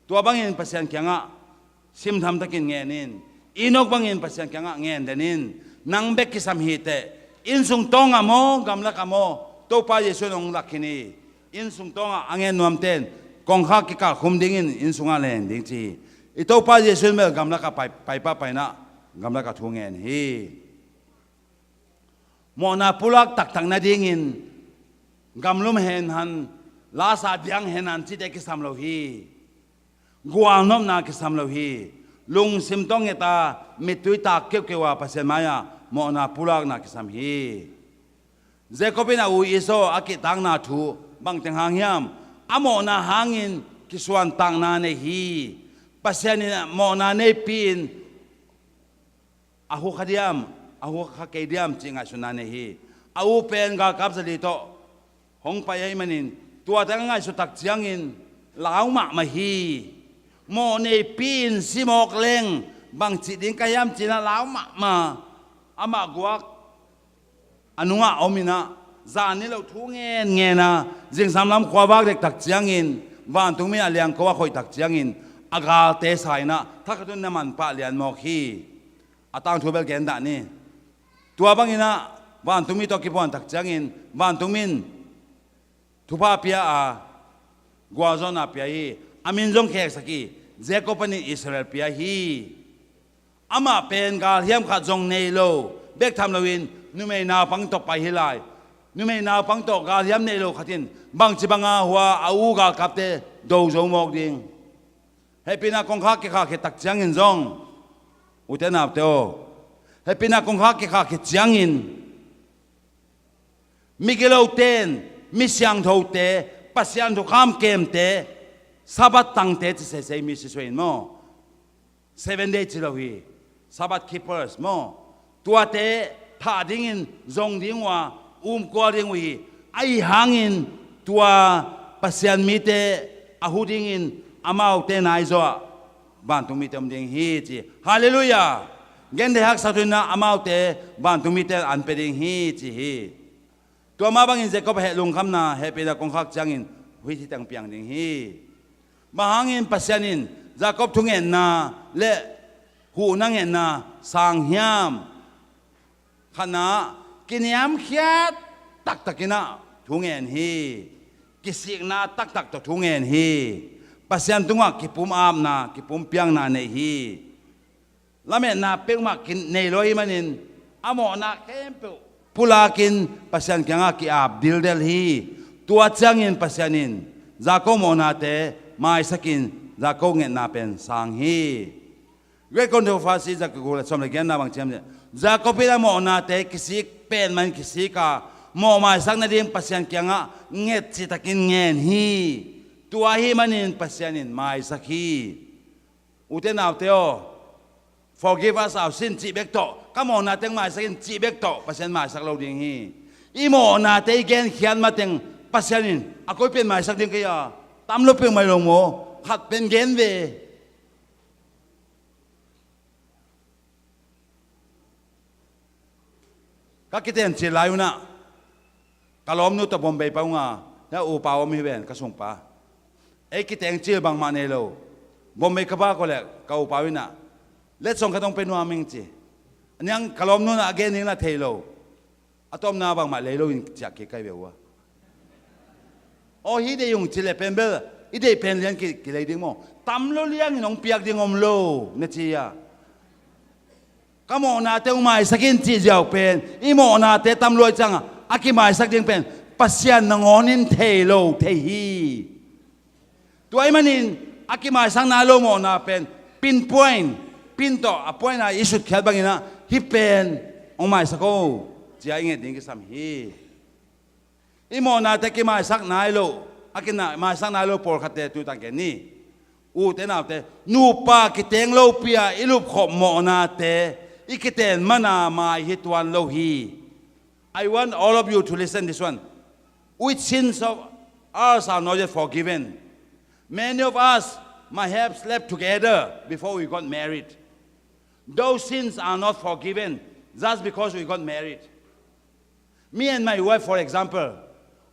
ตัวบางเงินปัสยันเกี่ยงะซิมทำตะกินเงินินอินกบางเงินปัสยันเกี่ยงะเงินเดนินนางเบกกิสามฮีเตอินสุงตองอะโมกำลักอะโมตัวป้าเยซูนองลักขินีอินสุงตองอะอังเงินนวมเต้นกองข้ากิกาคุมดิ้งอินสุงอะเลนดิ้งจีอีตัวป้าเยซูเมลกำลักอะไปป้าไปนะกำลักอะทุ่งเงินฮี อามาอุตุงานโมนาเกลักนักเลยนาจีนาตาเตเทกุโลฮีตัวบางเงินปัสยันเกี่ยงะซิมทำตะกินเงินินนางเบกกิสามฮีเตอินสุงตองอะโมกำลักอะโมตัวป้าเยซูนองลักขินีอินสุงตองอะอังเงินนวมเต้นกองข้ากิกาคุมดิ้งอินสุงอะเลนดิ้งจีอีตัวป้าเยซูเมลกำลักอะไปป้าไปนะกำลักอะทุ่งเงินฮี หมอนาปุลักตักตังนาดิ่งินกำลุมเห็นหันลาสาดยังเห็นหันจิตเอกิสามโลฮีกวางน้อมนากิสามโลฮีลุงซิมต้องเอตามิตุยตาเกี่ยวเกี่ยวปัสเซมายาหมอนาปุลักนากิสามฮีเจคบินาอุอิโซอากิตังนาทูบังเตงหางยามอโมนาหางินกิสวนตังนาเนฮีปัสเซนินหมอนาเนปีนอาหุขดิยามอาหุขเกดิยามจิงอาสุนาเนฮีอาหุเป็นกากับสลิโตหงไปไอ้มันินตัวทั้งง่ายสุดตักเจียงอินลาวมามาฮีโมเนปีนซิมอกเลงบางจิดิงกายามจินาลาวมาอามากัวอนุงะอมินะจานี่เราทุ่งเงินนะจึงสำลักขวาบักเด็กตักเจียงอินวันตุมีอะไรก็ว่าคอยตักเจียงอินอากาศเตสายนะถ้าคุณน้ำมันปะเลียนมอกฮีอาตังทูเบลเกนดานี่ตัวบางอินะวันตุมีตอกิปวันตักเจียงอินวันตุมินทุพาพิยากวาจอนาพิยาฮีอามินจงแขกสกีเจคอบนิอิสราเอลพิยาฮีอามาเป็นการเฮียมขัดจงเนโลเบกทำลวินนุ่มไม่นาฟังตกไปฮิไลนุ่มไม่นาฟังตกการเฮียมเนโลขัดินบางจิบังอาหัวอาอูกากับเตดูจงมอกดิ่งให้ปีนักคงข้าเกข้าเกตักเจียงอินจงอุตนาบเตโอให้ปีนักคงข้าเกข้าเกเจียงอินมิเกลเตนมิเซียงโทเตปัสยันทุกข้ามเกมเตสาบัดตังเตจะเสียมิสวยโม7 days เราฮีสาบัดคีเปอร์สโมตัวเตท่าดิ่งจงดิ่งว่ากวาดิ่งวีไอหางอินตัวปัสยันมีเตอาหูดิ่งอามาเตนายจ้าบ้านตุมีเตมดิ่งฮีจีฮาเลลูยาเงินเดฮักสัตุนะอามาเตบ้านตุมีเตอันเป็นดิ่งฮีจีฮีตัวมาบางอินเจก็ไปลงคำนาเฮเป็นกองขักจังอินวิธีต่างเปียงดิ่งฮีบางอินปัสยานินจะกบทุ่งเงินนาเละหูนังเงินนาสังยามขณะกินยามเขียดตักตักกินะทุ่งเงินฮีกิสิกนาตักตักตัวทุ่งเงินฮีปัสยันตุงะกิปุ่มอามนากิปุ่มเปียงนาเนฮีละเมนาเปียงมากินในลอยมันินอโมนาเข้มเปปุลากินปัสยันแกงากิอาบดิลเดลฮีตัวจังอินปัสยันินจากโกโมนาเตมาสกินจากโกเงินนาเป็นสังฮีเวกคนเดียวฟาซีจากกูเลยสมัยเกนนาบางเชมเนี่ยจากโกพิลาโมนาเตกิสิกเป็นมันกิสิกาโมมาสักนาดีมปัสยันแกงาเง็ดจิตกินเงินฮีตัวฮีมันินปัสยันินมาสักฮีอุเทนเอาเตโอ forgive us our sin จีเบกโตก็โมนาเต็งมาสักจีเบกโตปัสยันมาสักเราดิ่งฮีอีโมนาเตเกนเขียนมาเต็งปัสยันินอากุยเป็นมาสักดิ่งก็ยาตามลบเป็นไม่ลงโมขัดเป็นเกนเวก็คิดเห็นสิลายุนะกะล้อมนุตบอมเบย์ปะงาแล้วอูปาวมีเวนกระส่งปะไอ้คิดเห็นเชื่อบางมาเนโลบอมเบย์กบ้าก็แหละกอูปาวินะเล็ดส่งกระต้องเป็นวามิงจีอันยังกะล้อมนุนะเกนิงละเทโลอะตอมนาบางมาเลโลยิงจากเกไกเบวะโอ้ฮีเดยุงจิเลเป็นเบลอีเดเป็นเลี้ยงกี่เลยดิ้งโมตำโลเลี้ยงน้องเปียกดิ้งอมโลเนจียก็โมนาเตอุมาสักินจีเจ้าเป็นอีโมนาเตตำรวจจังอากิมาสักดิ้งเป็นปัสยันนงอนินเทโลเทฮีตัวไอ้มันนินอากิมาสังนาโลโมนาเป็นปินพอยน์ปินโตอพอยน์นะอิสุดแค่บางนะฮิเป็นองมาสักโอจีไอ้เงี้ยดิ้งกิสามฮีอีโมนาเตกิมาสักนายโลอากินามาสักนายโลปอร์ขัดเตตุตังเกนี่อูเตนาเตนูปากิเตงโลเปียอิลุบขบโมนาเตอีกิเตนมานามาฮิตวันโลฮี I want all of you to listen this one. Which sins of ours are not yet forgiven? Many of us might have slept together before we got married. Those sins are not forgiven just because we got married. Me and my wife, for example,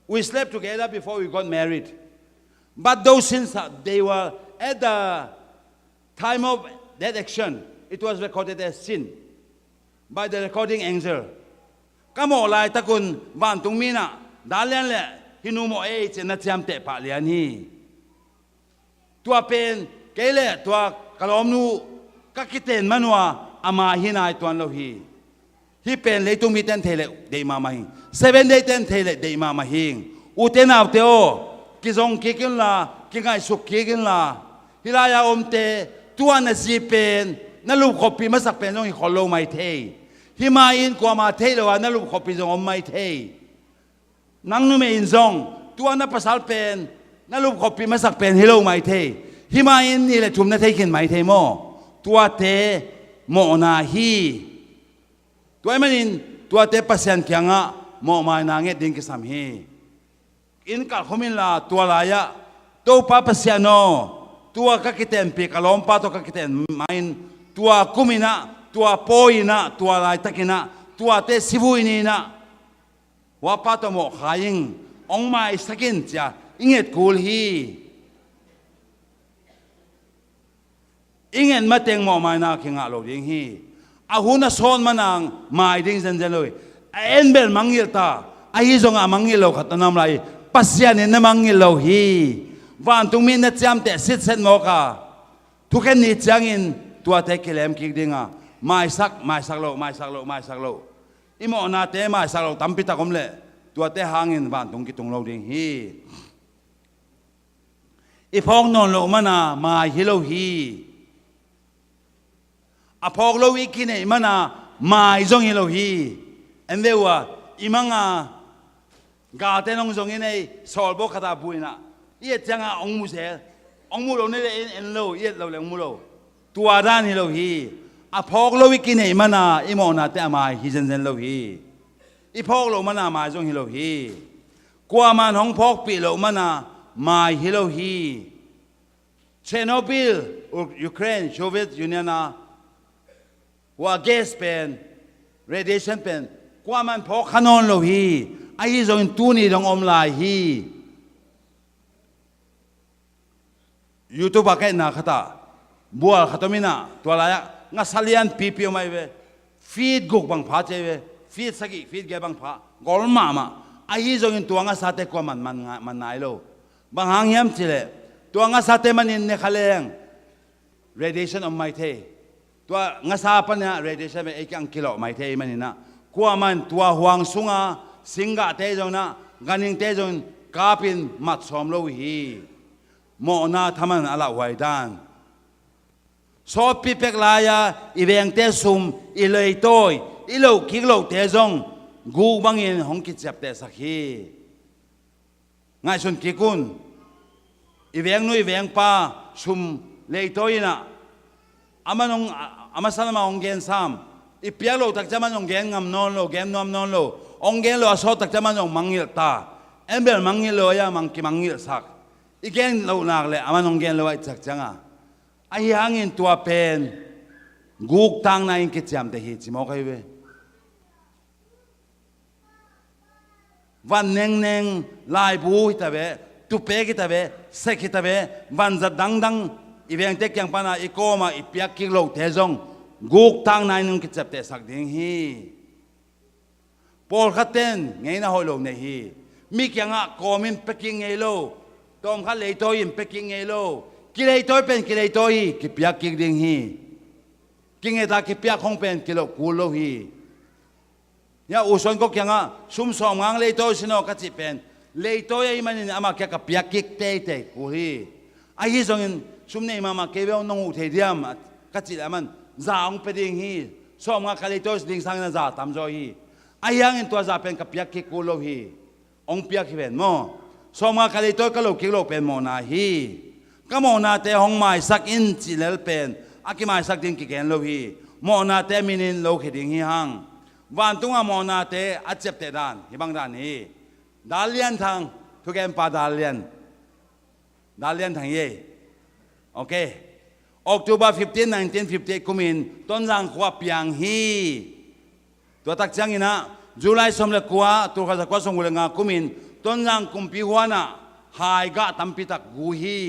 we slept together before we got married. But those sins, they were at the time of that action, it was recorded as sin by the recording angel. ก็โมลายตะกุนบ้านตรงมีน่ะดาเลียนแหละฮินูโมเอเจนัดยามเตะปะเลียนฮีตัวเป็นเกลเลตัวกะลอมนูก็คิดเห็นมันว่าอามาฮินายตัวเราฮี hi pen le tu mi ten thele de ma ma hing 7 day ten thele de ma ma hing u ten av te o ki zong ki kin la ki ngai suk ki kin la hilaya om te tuan na si pen na lu khopi ma sak pen zong hi kholo mai the hi ma in kwa ma the lo na lu khopi zong om mai the nang nu me in zong tuan na pasal pen na lu khopi ma sak pen hi lo mai the hi ma in ni le thum na the kin mai the mo tua te mo na hi tua manin tua te pasien kyanga mo mai na nge ding ki sam hi in ka khomin la tua la ya to pa pasiano tua ka kiten pe kalom pa to ka kiten main tua kumina tua poina tua lai takina tua te sibuini na wa pa to mo khaing ong mai sakin cha inget kul hi ingen mateng mo mai na kinga lo ding hi ahuna son manang mai ding zen zen loi en bel mangil ta ai zonga mangil lo khatanam lai pasian ne mangil lo hi van tung min na cham te sit set mo ka thu khen ni changin tua te kelem ki dinga mai sak lo imo na te mai sak lo tampi ta kom le tua te hangin van tung ki tung lo ding hi i phong non lo mana mai hi lo hi a phok lo wi kine mana mai zong hi lo hi en de wa imanga ga te nong zong nei sol bo khata buina ye changa ong mu se ong mu lo ne en lo ye lo le ong mu lo tua dan hi lo hi a phok lo wi kine mana imo na te mai hi zen zen lo hi i phok lo mana mai zong hi lo hi kwa man hong phok pi lo mana mai hi lo hi Chernobyl Ukraine Soviet Union na wa gas pen radiation pen kwa man phok khanon lo hi ai zo in tu ni dong om lai hi YouTube ka na khata bual khatomina to la nga salian pp mai ve feed guk bang pha che ve feed sagi feed ge bang pha gol ma ai zo in tuanga sa te kwa man nai lo bang hang yam chile tuanga sa te man in ne khaleng radiation om mai the tua ngasa pa na radiation me ekang kilo mai the manina kwa man tua huang sunga singa te jong na ganing te jong kapin mat som lo hi mo na thaman ala wai dan so pi pek la ya i veng te sum i lei toi i lo ki lo te jong gu bangin hong ki chap te sakhi ngai sun ki kun i veng nu i veng pa sum lei toi na amanong amasana ma onggen sam ipiak lo tak jaman onggen ngam non lo gem nom non lo onggen lo aso tak jaman ong mangil ta embel mangil lo ya mang ki mangil sak igen lo nak le aman onggen lo ai chak changa ai hangin tua pen guk tang na in ki cham te hi chi mo kai we van neng lai bu ta be tu pe ki ta be se ki ta be van za dang i veng te kyang pana i koma i piak ki lo te jong guk tang nai nung ki chap te sak ding hi pol khaten ngei na hoi lo ne hi mi kyanga komin peking ngei lo tom kha lei toi in peking ngei lo ki lei toi pen ki lei toi ki piak ki ding hi ki nge ta ki piak hong pen ki lo ku lo hi ya uson ko kyanga sum som ngang lei toi sino ka chi pen lei toi ai manin ama kya ka piak ki te ku hi ai hi zong in sumne mama kebe nong u the diam kachi aman zaong peding hi som nga kalitos ding sang na za tam zo hi ayang in tua za pen ka piak ki kulo hi ong piak hi ben mo som nga kalito ka lo ki lo pen mo na hi ka mo na te hong mai sak in chilel pen aki mai sak ding ki ken lo hi mo na te minin lo khiding hi hang van tunga mo na te achep te dan hi bang dan hi dalian thang thu kem pa dalian thang ye okay October 15 1958 kumin ton jang khwa piang hi to tak chang ina July som le kwa to kha kwa song nga kumin ton jang kumpi huana hai ga tampi tak gu hi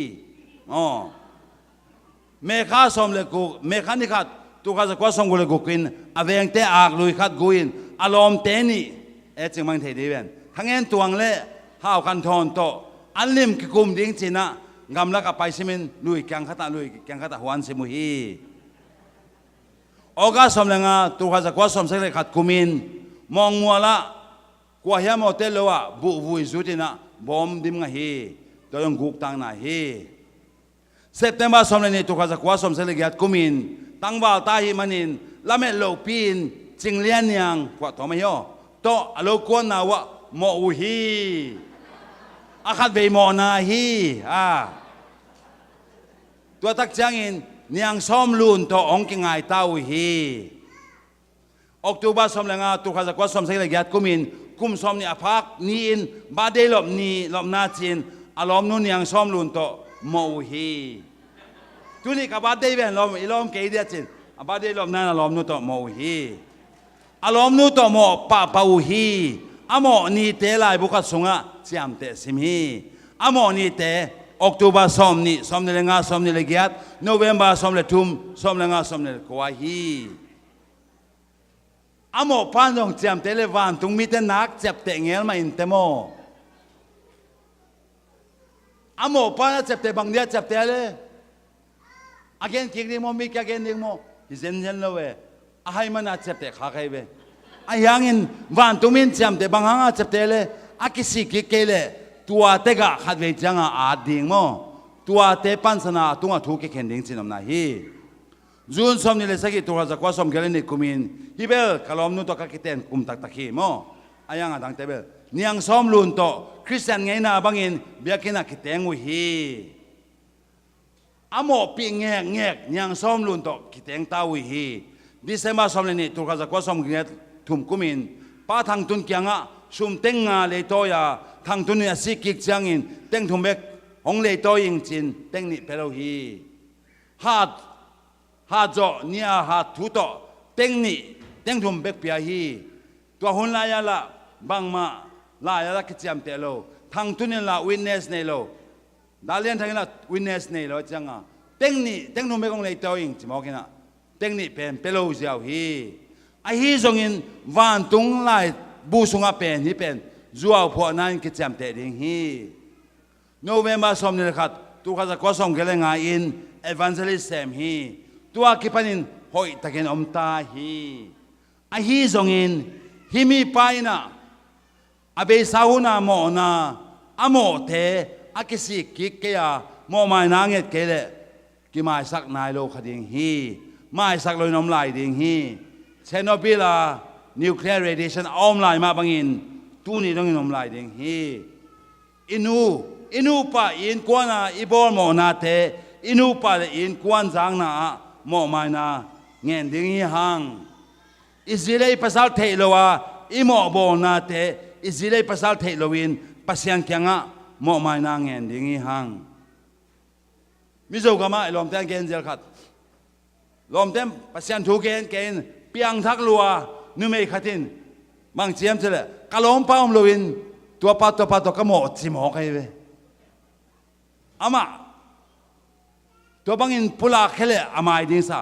me kha som le ku me kha ni kha to kha kwa song le gu kin aveng te ak lui khat guin alom te ni e ching mang thei diwen thangen tuang le hao kan thon to anlim ki kum ding china ngam la ka pai simin lui kyang khata huan simu hi ออกาสมเลงาตัวข้าจะกว่าสมเสกเลยขัดกุมินมองมัวละกว่าเฮียมอเตลว่าบุวุยสุดินะบอมดิมงาฮีตัวยังกุกตังนาฮีเซปเทมเบอร์สมเลนี่ตัวข้าจะกว่าสมเสกเลยขัดกุมินตั้งบ่าวตาฮิมันินละเมโลปีนจิงเลียนยังกว่าตัวไม่ย่อโตอโลกวนนาวะโมอุฮีอาคัดเวโมนาฮีตัวตักจังอินเนียงซ้อมลุนตัวองค์กิงไงเต้าฮีออกตัวบ้าซ้อมแรงตัวข้าจะกว่าซ้อมเสกเลยยัดกุมินกุมซ้อมนี่อภักนี่อินบาเดลบนี่ลบนาจินอารมณ์นู้นเนียงซ้อมลุนตัวโมฮีตัวนี้กับบาเดเป็นลมอีลมเกยเดียจินบาเดลบนั่นอารมณ์นู้นตัวโมฮีอารมณ์นู้นตัวโมปะปะอุฮีอโมนี่เตลายบุคสุงะเจียมเตสิมีอโมนี่เตออกตัวบ้าซ้อมนี่ซ้อมนี่เลงาซ้อมนี่เลกยัดโนเวมบาซ้อมเลทุ่มซ้อมเลงาซ้อมนี่กวาฮีอโมพันดงเจียมเตเลวันตุงมีแต่นักเจ็บเตงเงลมาอินเตโมอโมพันเจ็บเตบังเดียเจ็บเตเลอาเกนคิกดิโมมีแกเกนดิโมฮิเซนเซนเลเวอาให้มันเจ็บเตขาใครเวอายังอินวันตุงมินเจียมเตบังหางเจ็บเตเลอากิสิกิเกเลตัวเตกะขัดเวจังอาดิงโมตัวเตปันสนาตุงถูกเกนดิงจินอมนาฮีจูนสมนี่เลยสักตัวจะกว่าสมเกลนิคุมินฮิเบลคลอมนุตกักิเตนคุมตักตะคีโมอายังดังเตเบลเนียงสมลุนโตคริสเตียนไงนะบังอินเบียกินักกิเตงอุฮีอโมปีเงกเงกเนียงสมลุนโตกิเตงตาอุฮีดิเซมาสมเลยนี่ตัวจะกว่าสมเกลทุมคุมินป้าทางตุนเกียงะชุมเต็งงาเลยโตยาทางตุนเนี่ยสิกิกจังอินเต็งทุมเบกองเลยโตยิงจินเต็งนี่เปโลฮีฮาจอเนี่ยฮาทุโตเต็งนี่เต็งทุมเบกเปียฮีตัวหุ่นลายละบางมาลายละกิจยามเตโลทางตุนเนี่ยละวินเนสเนโลดาเลียนทางละวินเนสเนโลจังอ่ะเต็งนี่เต็งทุมเบกองเลยโตยิงจิมอกินะเต็งนี่เป็นเปโลเจียวฮีไอฮีจงอินวันตุงลายบูสุงาเป็นนี่เป็นจัวพอนั้นกิจยามเตดิงฮีโนเวมบาสมนี่ละขัดตัวข้าจะก็ส่งเกลงาอินเอวานเจลิสเซมฮีตัวกิปันินหอยตะเกนอมตาฮีไอฮีจงอินฮิมีไปนะอาเบสาหุนาโมนาอโมเทอากิสิกิกเกียโมไม่นางเงเกเลกิมาสักนายโลคดิงฮีไม่สักลอยน้ำลายดิงฮีเชโนบิลานิวเคลียร์เรดิชันอมลายมาบังอินตู้นี้ต้องน้ำลายดิงฮีอินูปะอินกวนาอิบอลโมนาเทอินูปะอินกวนจางนาโมไม่นาเงินดิงฮีหังอิสราเอลภาษาเทโลวาอิโมโบนาเตอิสราเอลภาษาเทโลวินภาษาเกียงะโมไม่นางเงินดิ่งหังมิโซกามาลมเต็มเกณฑ์เจลขัดลมเต็มภาษาถูกเกณฑ์เปียงทักลัวนุ่มเอขัดินบางเจียมเจลกะลมป้าอมโลวินตัวปัตก็โมจิมหอกให้เวอามาตัวบางอินพุลาเคเลอามาอิดินซา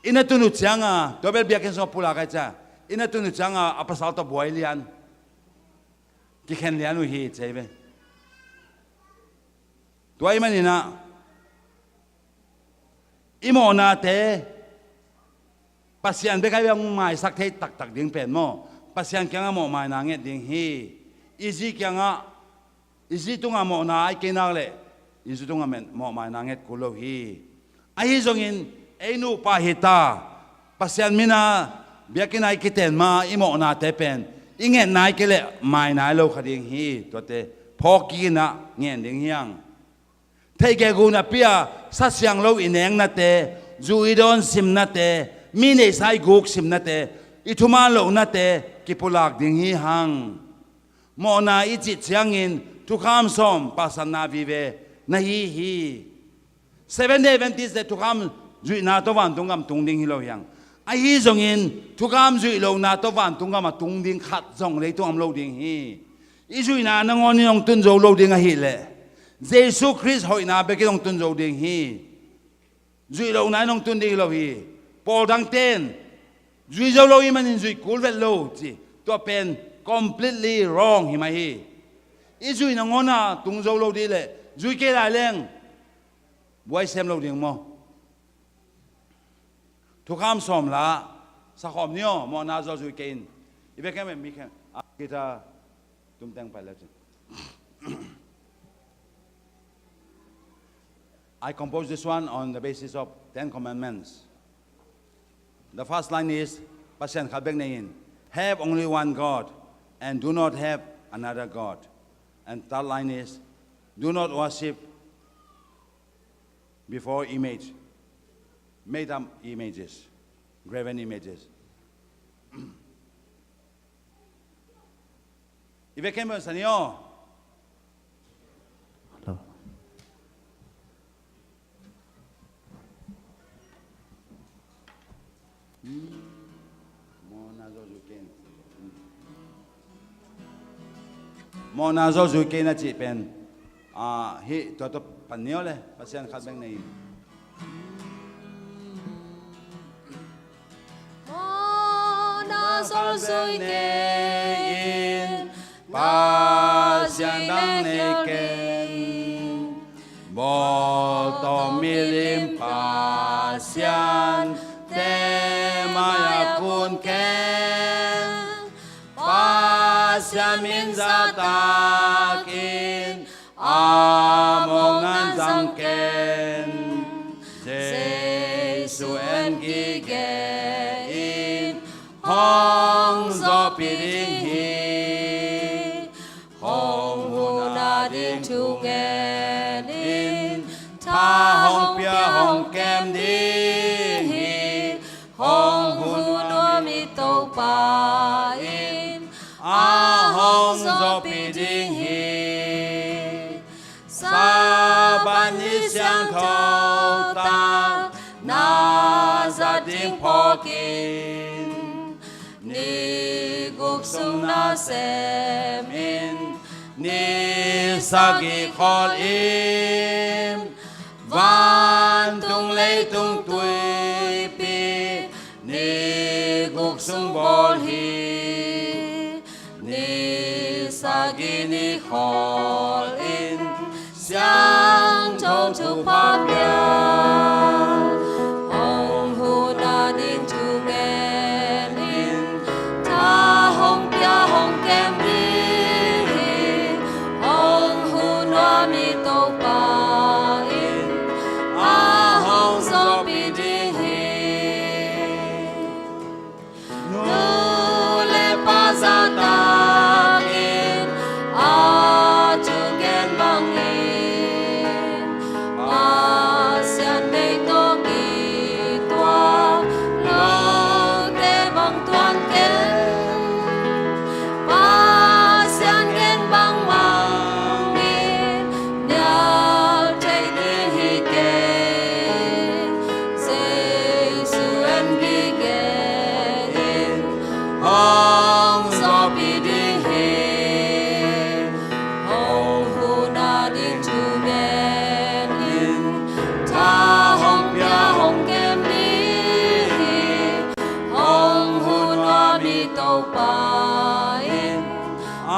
อินตุนุจังอ่ะตัวเบลเบียกินสอบพุลากันจ้าอินตุนุจังอ่ะอัปสาวตัวบวยเลียนกิเข็นเลียนอุฮีใช่ไหมตัวไอ้มันนี่นะอิโมนาเตปัสยันเบกไอ้ยังไม่สักเทตักดิ่งเป็นโมปัสยันแกงอ่ะโมไม่นางเงี้ยดิ่งฮีอิจิแกงอ่ะอิจิตุงอ่ะโมนาไอ้กินอะไรอิจิตุงอ่ะมันโมไม่นางเงี้ยกุโลฮีไอ้จงอินไอ้นูปาหิตาปัสยันมินาเบียกินไอคิเตนมาอิโมนาเตเป็นอิงเงินนายกิเลไม่นายโลคดิงฮีตัวเตพอกินะเงินดิ่งยังเทเกกูนะเปียสัสยังโลอินเองนะเตจูอิดอนซิมนะเตมิเนสายกุกซิมนะเตอิทุมาโลนะเตกิปุลักดิ่งฮีหังโมนาอิจิตยังอินทุกคำสมปัสนาวิเวนะฮี7 day Adventist de tukam zui na to van tungam tungding hilo yang ai hi zongin tukam zui lo na to van tungam tungding khat zong le to am lo ding hi i zui na ngon yong tun zo lo ding a hi le Jesus Christ hoi na be ki yong tun zo ding hi zui lo na nong tun ding lo hi Paul dang ten zui zo lo i man in zui kul vel lo chi to pen completely wrong hi ma hi i zui na ngona tung zo lo di le zui ke la lengบวยเซมเราเดียงมอ ทุกคำสมละสักคำเนี้ยมอนาโซจุกินอีเบแค่ไม่มีแค่กีตาร์ตุ้มแต่งไปแล้ว I composed this one on the basis of 10 Commandments. The first line is Pasyan Khalbek Nayin. Have only one God and do not have another God. And third line is do not worship before image, made up images, graven images. Ibekeme sanyo. Hello. Mona zo zuke na chi pen hi to panyo le Pasyan Khalbek Nayin. Mona zo zuke Pasyan dang neken bo to milim pasyan te maya kun ken pasyan min zatakin amongan zangken Jesu en gigein hong zo piring hi hong huna ding tu ngen in tha hong pia hong kem ding hi hong huna mi to pa in a hong zo piring hi sa ban ni xiang thâu ta na za ding pho kin ni guk sung na sem in ni sa gi khol im van tung lấy tung tuổi pi ni guk sung bol hi ni sa gi ni khol in xiang thâu tu pa pia hong hu na ding tu ngen in tha hong pia hong kem đi hong hu na mi to pa in a hong so pi ding hi nu le pa za ta in a tu gen bang in a sian nei to ki tua lo te bang tuan ken pa sian gen bang mang in nyal te ni hi ke Jesu en gi ge in hong so pi ding hi hong hu na ding tu ngen in tha hong pia hong kem ni hong hu na mi to pa in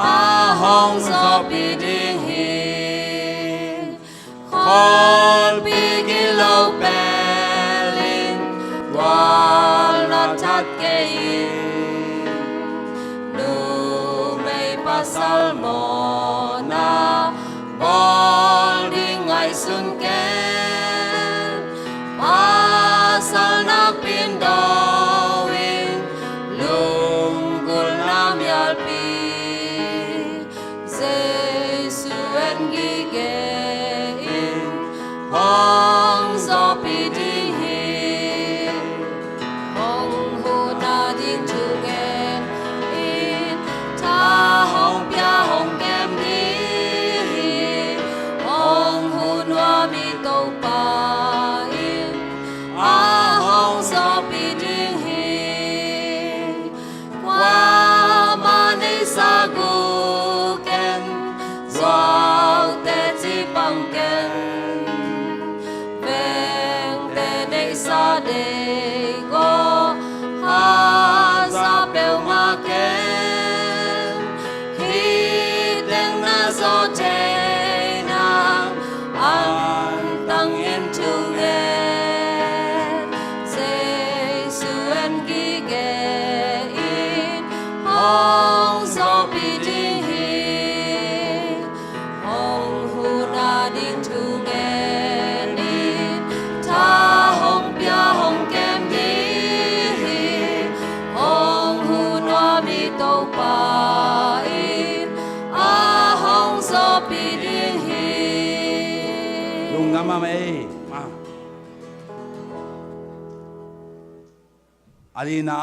a hong so pi ding hi khawmpi gi lo pelin wal na chat ke in nu mei pasal mo na bol ding ai sun ken pasal na pin do in lung gul nam yal pi Jesu en gi ge in hong zo pi ding hi hong hu na ding tu ngen in tha hong pia hong kem đi hong hu na mi to pa in a hong zo pi ding hi qua ma nei sa gu ken zao te chi bang ken veng te nei sa de go ha sa pel ma ken hi teng na zo te nang an tang in tu ngen lama mai ma alina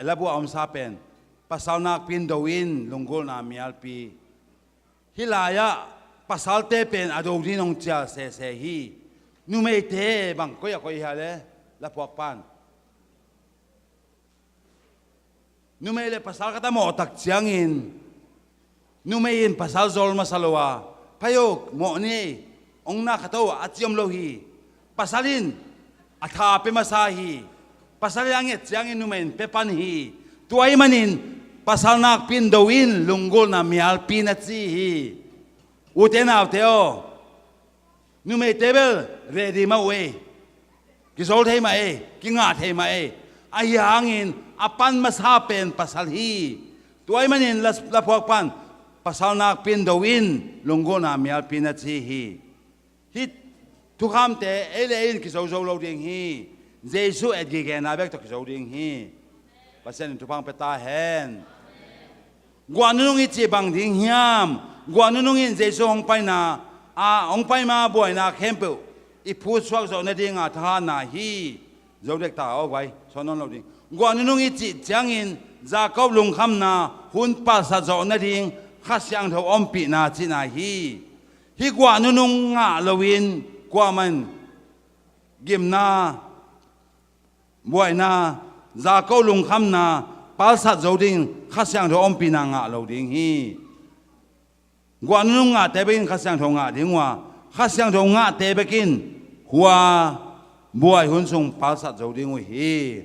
labu am sapen pasal nak pin dowin lunggol na mialpi hilaya pasal te pen adodi nong cha se hi numei te bang ko ya ko ha le la puak pan numei le pasal kata mo tak chiangin numei in pasal zol masalowa payok mo ni ong na kataw atiom lohi pasalin atha pe masahi pasal yang chiangin numen pe pan hi tuai manin pasal nak pin dowin lunggol na mialpi na chi hi uten av teo nu me table ready ma we ki sol thei ma e ki nga thei ma e ai hangin apan mas hapen pasal hi tuai manin la phok pan pasal nak pin dowin lungo na mial pinat chi hi hit tu kham te ele in ki zo zo lo ding hi jesu et gi gen na bek to ki zo ding hi pasen tu pang peta hen guanung i chi bang ding hiam guanung in jesu hong pai na hong pai ma boy na khempel i phu swak zo na ding a tha na hi zo dek ta o vai sonon lo ding guanung i chi chang in za kop lung kham na hun pa sa zo na ding Khasiangtho khawmpi na chi na hi guanung nga lowin kwa man gim na boy na za kop lung kham na pal sa zo ding Khasiangtho khawmpi na nga lo ding hi guanung nga te bin Khasiangtho nga ding wa Khasiangtho nga te bekin hua boy hun sung pal sa zo ding hi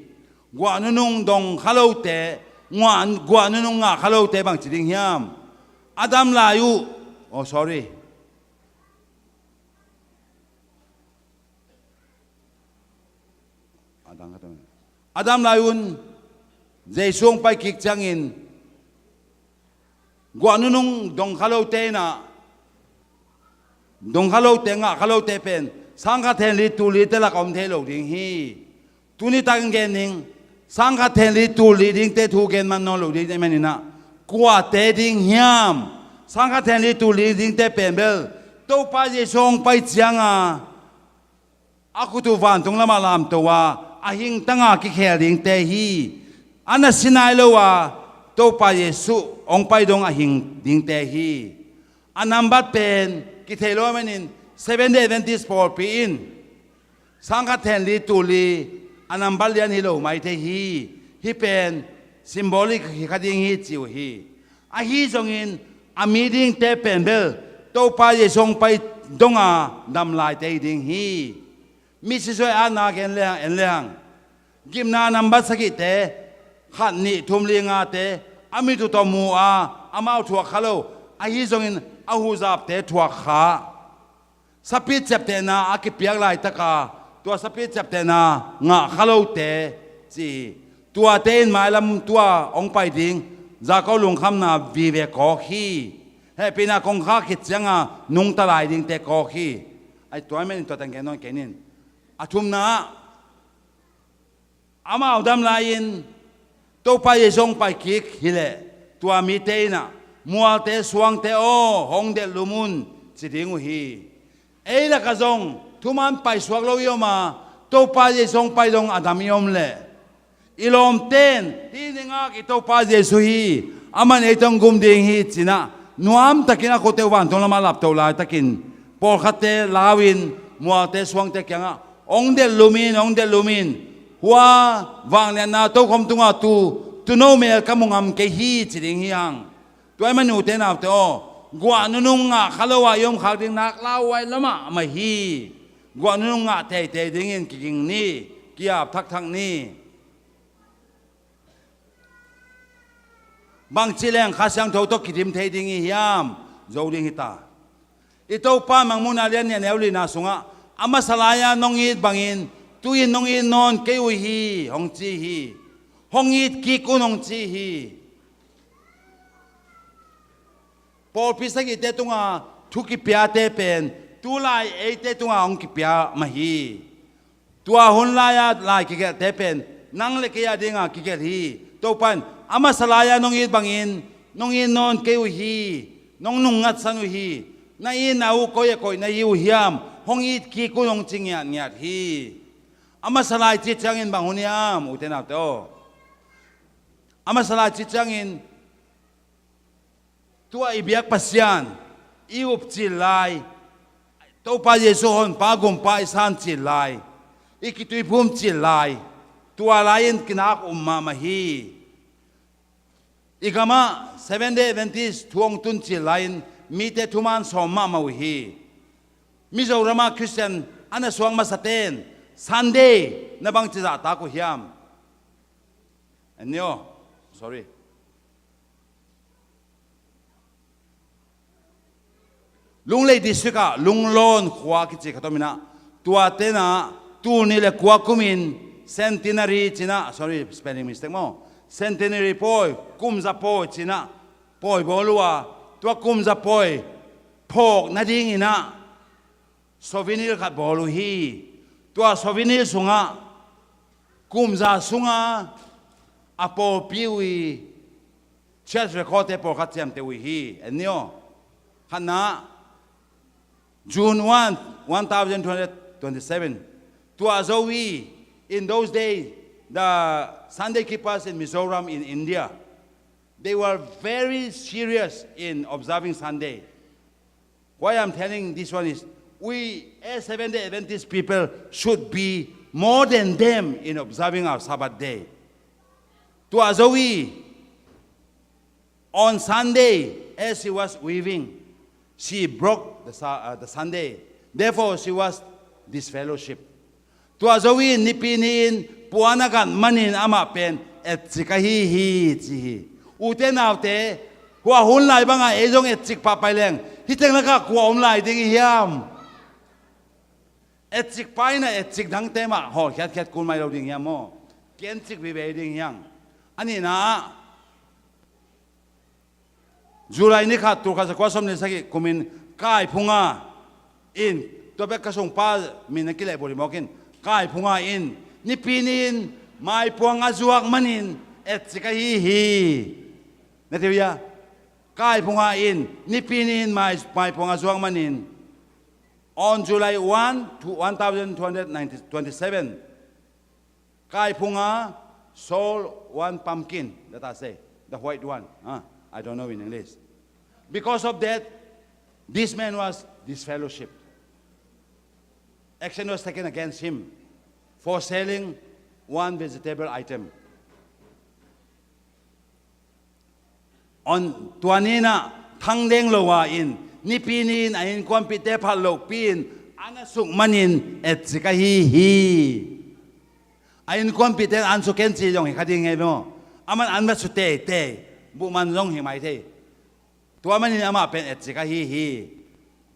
guanung dong khalo te guanung nga khalo te bang chi ding hiam Adam layu oh sorry Adam layun Jesung pai kik changin guanunung dong khalo te na dong khalo te nga khalo te pen sangkha then li tu li te la kom the lo ding hi tu ni tang gen ning sangkha then li tu li ding te thu gen man no lo ding te manina kwa te ding hiam sangkha then li tu li ding te pen bel to pa Jesung pai chiang a aku tu van tung lama lam to wa ahing tanga ki khel ding te hi ana sinai lo wa to pa Yesu ong pai dong ahing ding te hi anambat pen ki thelo manin 7 day Adventist for pin sangkha then li tu li anambal lian hi lo mai te hi pen symbolic hi khading hi chiu hi a hi zongin a meeting te pen bel to pa Yesu ong pai donga dam lai te ding hi mi si soi ana gen leang en leang gimna nambat sakit te khat ni thum li nga te ami tu to mu a amau thua khalo a hi zongin a hu zap te thua kha sapit chap te na a ki piak lai taka tua sapit chap te na nga khalo te chi tua te in mai lam tua ong pai ding za ko lung kham na vi ve ko khi he pina kong kha khit changa nung ta lai ding te ko khi ai tua men to tang ke non kenin athum na ama udam lain to pa Yesong pai kik hile tua mi te na mual te suang te o hong de lumun chiding hi ei la ka zong thuman pai suak lo yoma to pa Yesong pai dong adam yom le ilom ten hi ninga ki to pa Yesu hi aman etong gum ding hi china nuam takina ko te wan tong lama lap to lai takin por khate lawin mual te suang te kyanga ong de lumin hua wang le na to khom tunga tu no me kamungam ke hi chiding hiang toy manu te na te o gwa nunung nga khalowa yom khak ding nak lawai lama ma hi gwa nunung nga te ding in king ni kiap thak ni bang chileng Khasiangtho to kidim the ding hiam zo ding hita ito pa mangmun alian ne neuli na sunga ama salaya nongit bangin tuin nong in non ke ui hi hong chi hi hong it ki ku nong chi hi por pisa ki te tunga thu ki pya te pen tu lai e te tunga hong ki pya ma hi tua hun la ya lai ki ke te pen nang le ke ya dinga ki ke hi to pan ama salaya nong it bangin nong in non ke ui hi nong nungat sanu hi na in au koi na yu hiam hong it ki ku nong ching nyat hi ama salai chi changin banguniam uten auto ama salai chi changin tua ibiak pasian iup chilai to pa yesu hon pa gum pa isan chilai ikitui phum chilai tua lain kinak umma mahi igama 7-day Adventist thuang tun chilai mi te thuman somma mawi Mizorama Christian ana suang masaten Sunday na bang chiza ta ko hiam anyo sorry lung lei districta lung lon khwa ki chi khatomina tua tena tu ni le kwa kumin centenary china sorry spelling mistake mo centenary poi kumza poi china poi bolua tua kumza poi phok na ding ina souvenir khat bolu hi tua souvenir sunga kumza sunga apo piwi church record te por khatem te wi hi enyo khana June 1, 1227 tua Zomi in those days the Sunday keepers in Mizoram in India they were very serious in observing Sunday. Why I'm telling this one is we as Seventh-day Adventist people should be more than them in observing our Sabbath day. To Zomi, on Sunday, as she was weaving, she broke the Sunday. Therefore, she was disfellowship. To Zomi, nipinin, puanagan, manin, ama pen, et sikahi hi. Uten autte, hua hun lai banga ejong et sik papaileng, hiteng naka kuwa lai ding hiam. Et sik paina et sik dang tema, ho kiat kun mai lo ding hiam mo. Kien sik bibe ding hiang. Ani na July ni khat tur kha kwa som ni saki kumin kai phunga in to be ka song pa min ki le bori mokin kai phunga in ni pinin mai puang azuak manin et sika hi na tiya kai phunga in ni pinin mai puang azuak manin on July 1 to 1227 kai phunga sold one pumpkin, that I say, the white one. I don't know in English. Because of that, this man was disfellowshipped. Action was taken against him for selling one vegetable item. On tuanina tangdeng lowa in nipinin ayin kwmpite palo pin anasuk manin et sikahi. Ayin kompeten an su ken si jong hikading ngai mo aman an ma su te bu man jong hi mai te tua manin ama pen et sika hi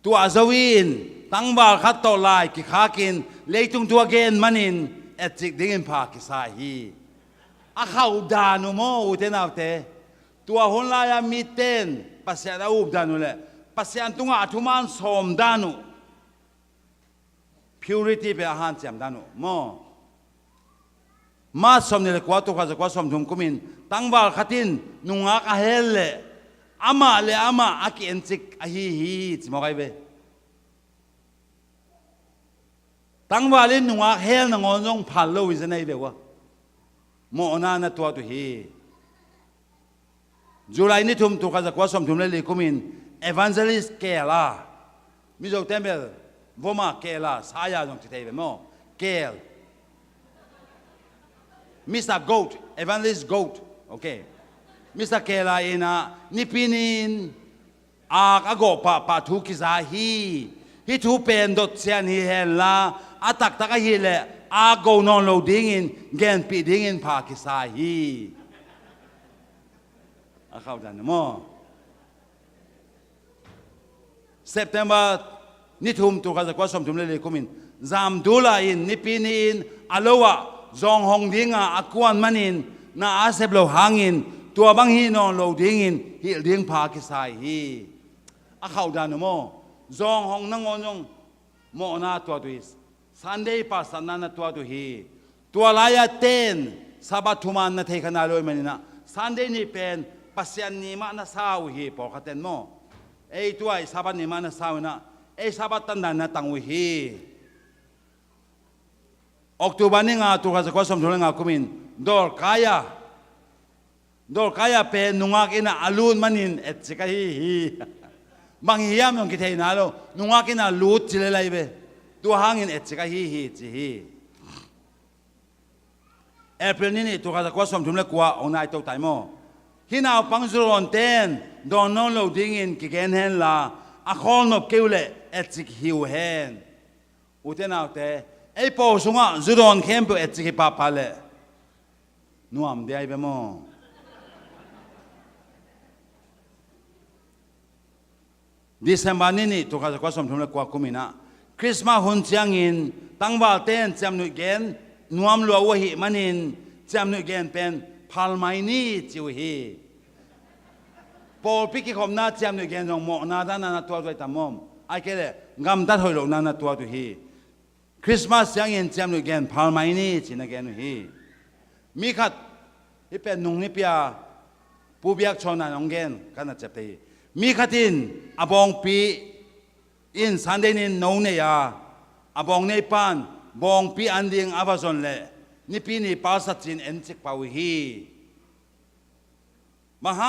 tua zawin tangbal khat to lai ki khakin leitung tua gen manin et sik dingin pa ki sa hi a khau danu mo uten autte tua hon la ya miten pasya da ub danu le pasyan tunga athuman som danu purity pe han cham danu mo ma som ni le kwa to kha kwa som thum kumin tangbal khatin nunga ka helle ama aki enchik a hi chimo kai be tangbalin nunga hel na ngon jong phal lo is nei lewa mo na na to hi July ni thum to kha kwa som thum le kumin evangelist kela mi jo temel voma kela saya jong ti be mo kel Mr. Goat, Evangelist Goat, okay. Mr. Kela ina nipinin ago pa thu kizahi hi thu pen dot sian hi hela atak taka hi le ago non lo dingin gen pi dingin pa kisahi akhaw dan mo September nithum tu ka som thum le kumin zam dula in nipinin alowa Zong hong dinga akuan manin na aseblo hangin tua bang hi non lo dingin hi ding pa ki sai hi a khau dan mo zong hong nangon jong mo na tua tuis Sunday pa sanana tua tu hi tua laya ten sabat thuman na thei khana loi manina Sunday ni pen pasyan ni ma na sau hi po khaten mo ตัวไอ้สับนี่มันสาวนะไอ้สับตันนั้นนะตั้งวิฮีออกตัวบ้านนี่งาตัวข้าศึกสมทุนงาคุมินดอลกายาเป็นนุ่งกินอาลูนมันินเอ็ดสิกะฮีบางยามยองกิเทน่าโลนุ่งกินอาลูดจิเลไลเบตัวหางินเอ็ดสิกะฮีจิฮีเอเปรนนี่ตัวข้าศึกสมทุนเล็กกว่าองนายตัวไตโมฮินาปังสุรอนเตนดอนนอนโลดิ้งอินกิเกนเฮนลาอะคอนนบเกวเลเอ็ดสิกฮิวเฮนอุเทนเอาเตไอ้ปอสุงะสุรอนเข้มเปเอ็ดสิกปาพาเลนัวมเดียเบโมดิเซมบานี่ตัวข้าศึกสมทุนเล็กกว่าคุมินะคริสต์มาสหุ่นเชียงอินตั้งบาเตนจำนุเกนนัวมลัววะหิมันินจำนุเกนเป็นพาลไมนี่จิวฮีพอพิกิคมนาจำนุเกนจงหมอนาดานาตัวตัวตามมไอ้แค่เลยงามตัดหอยลงนาตัวตัวฮีคริสต์มาสยังเงินจำนุเกนพาลไมนี่จินเกนฮีมีขัดที่เป็นนุ่งนิพยาผู้เบียกชนนองเกนกันนัดเจ็บตีมีขัดินอบองปีอินสันเดนินนงเนียอบองเนปันบองปีอันดิงอาวาซอนเล่นี่ปีนี้ภาษาจีนเอ็นจิกปาวิฮีบางหั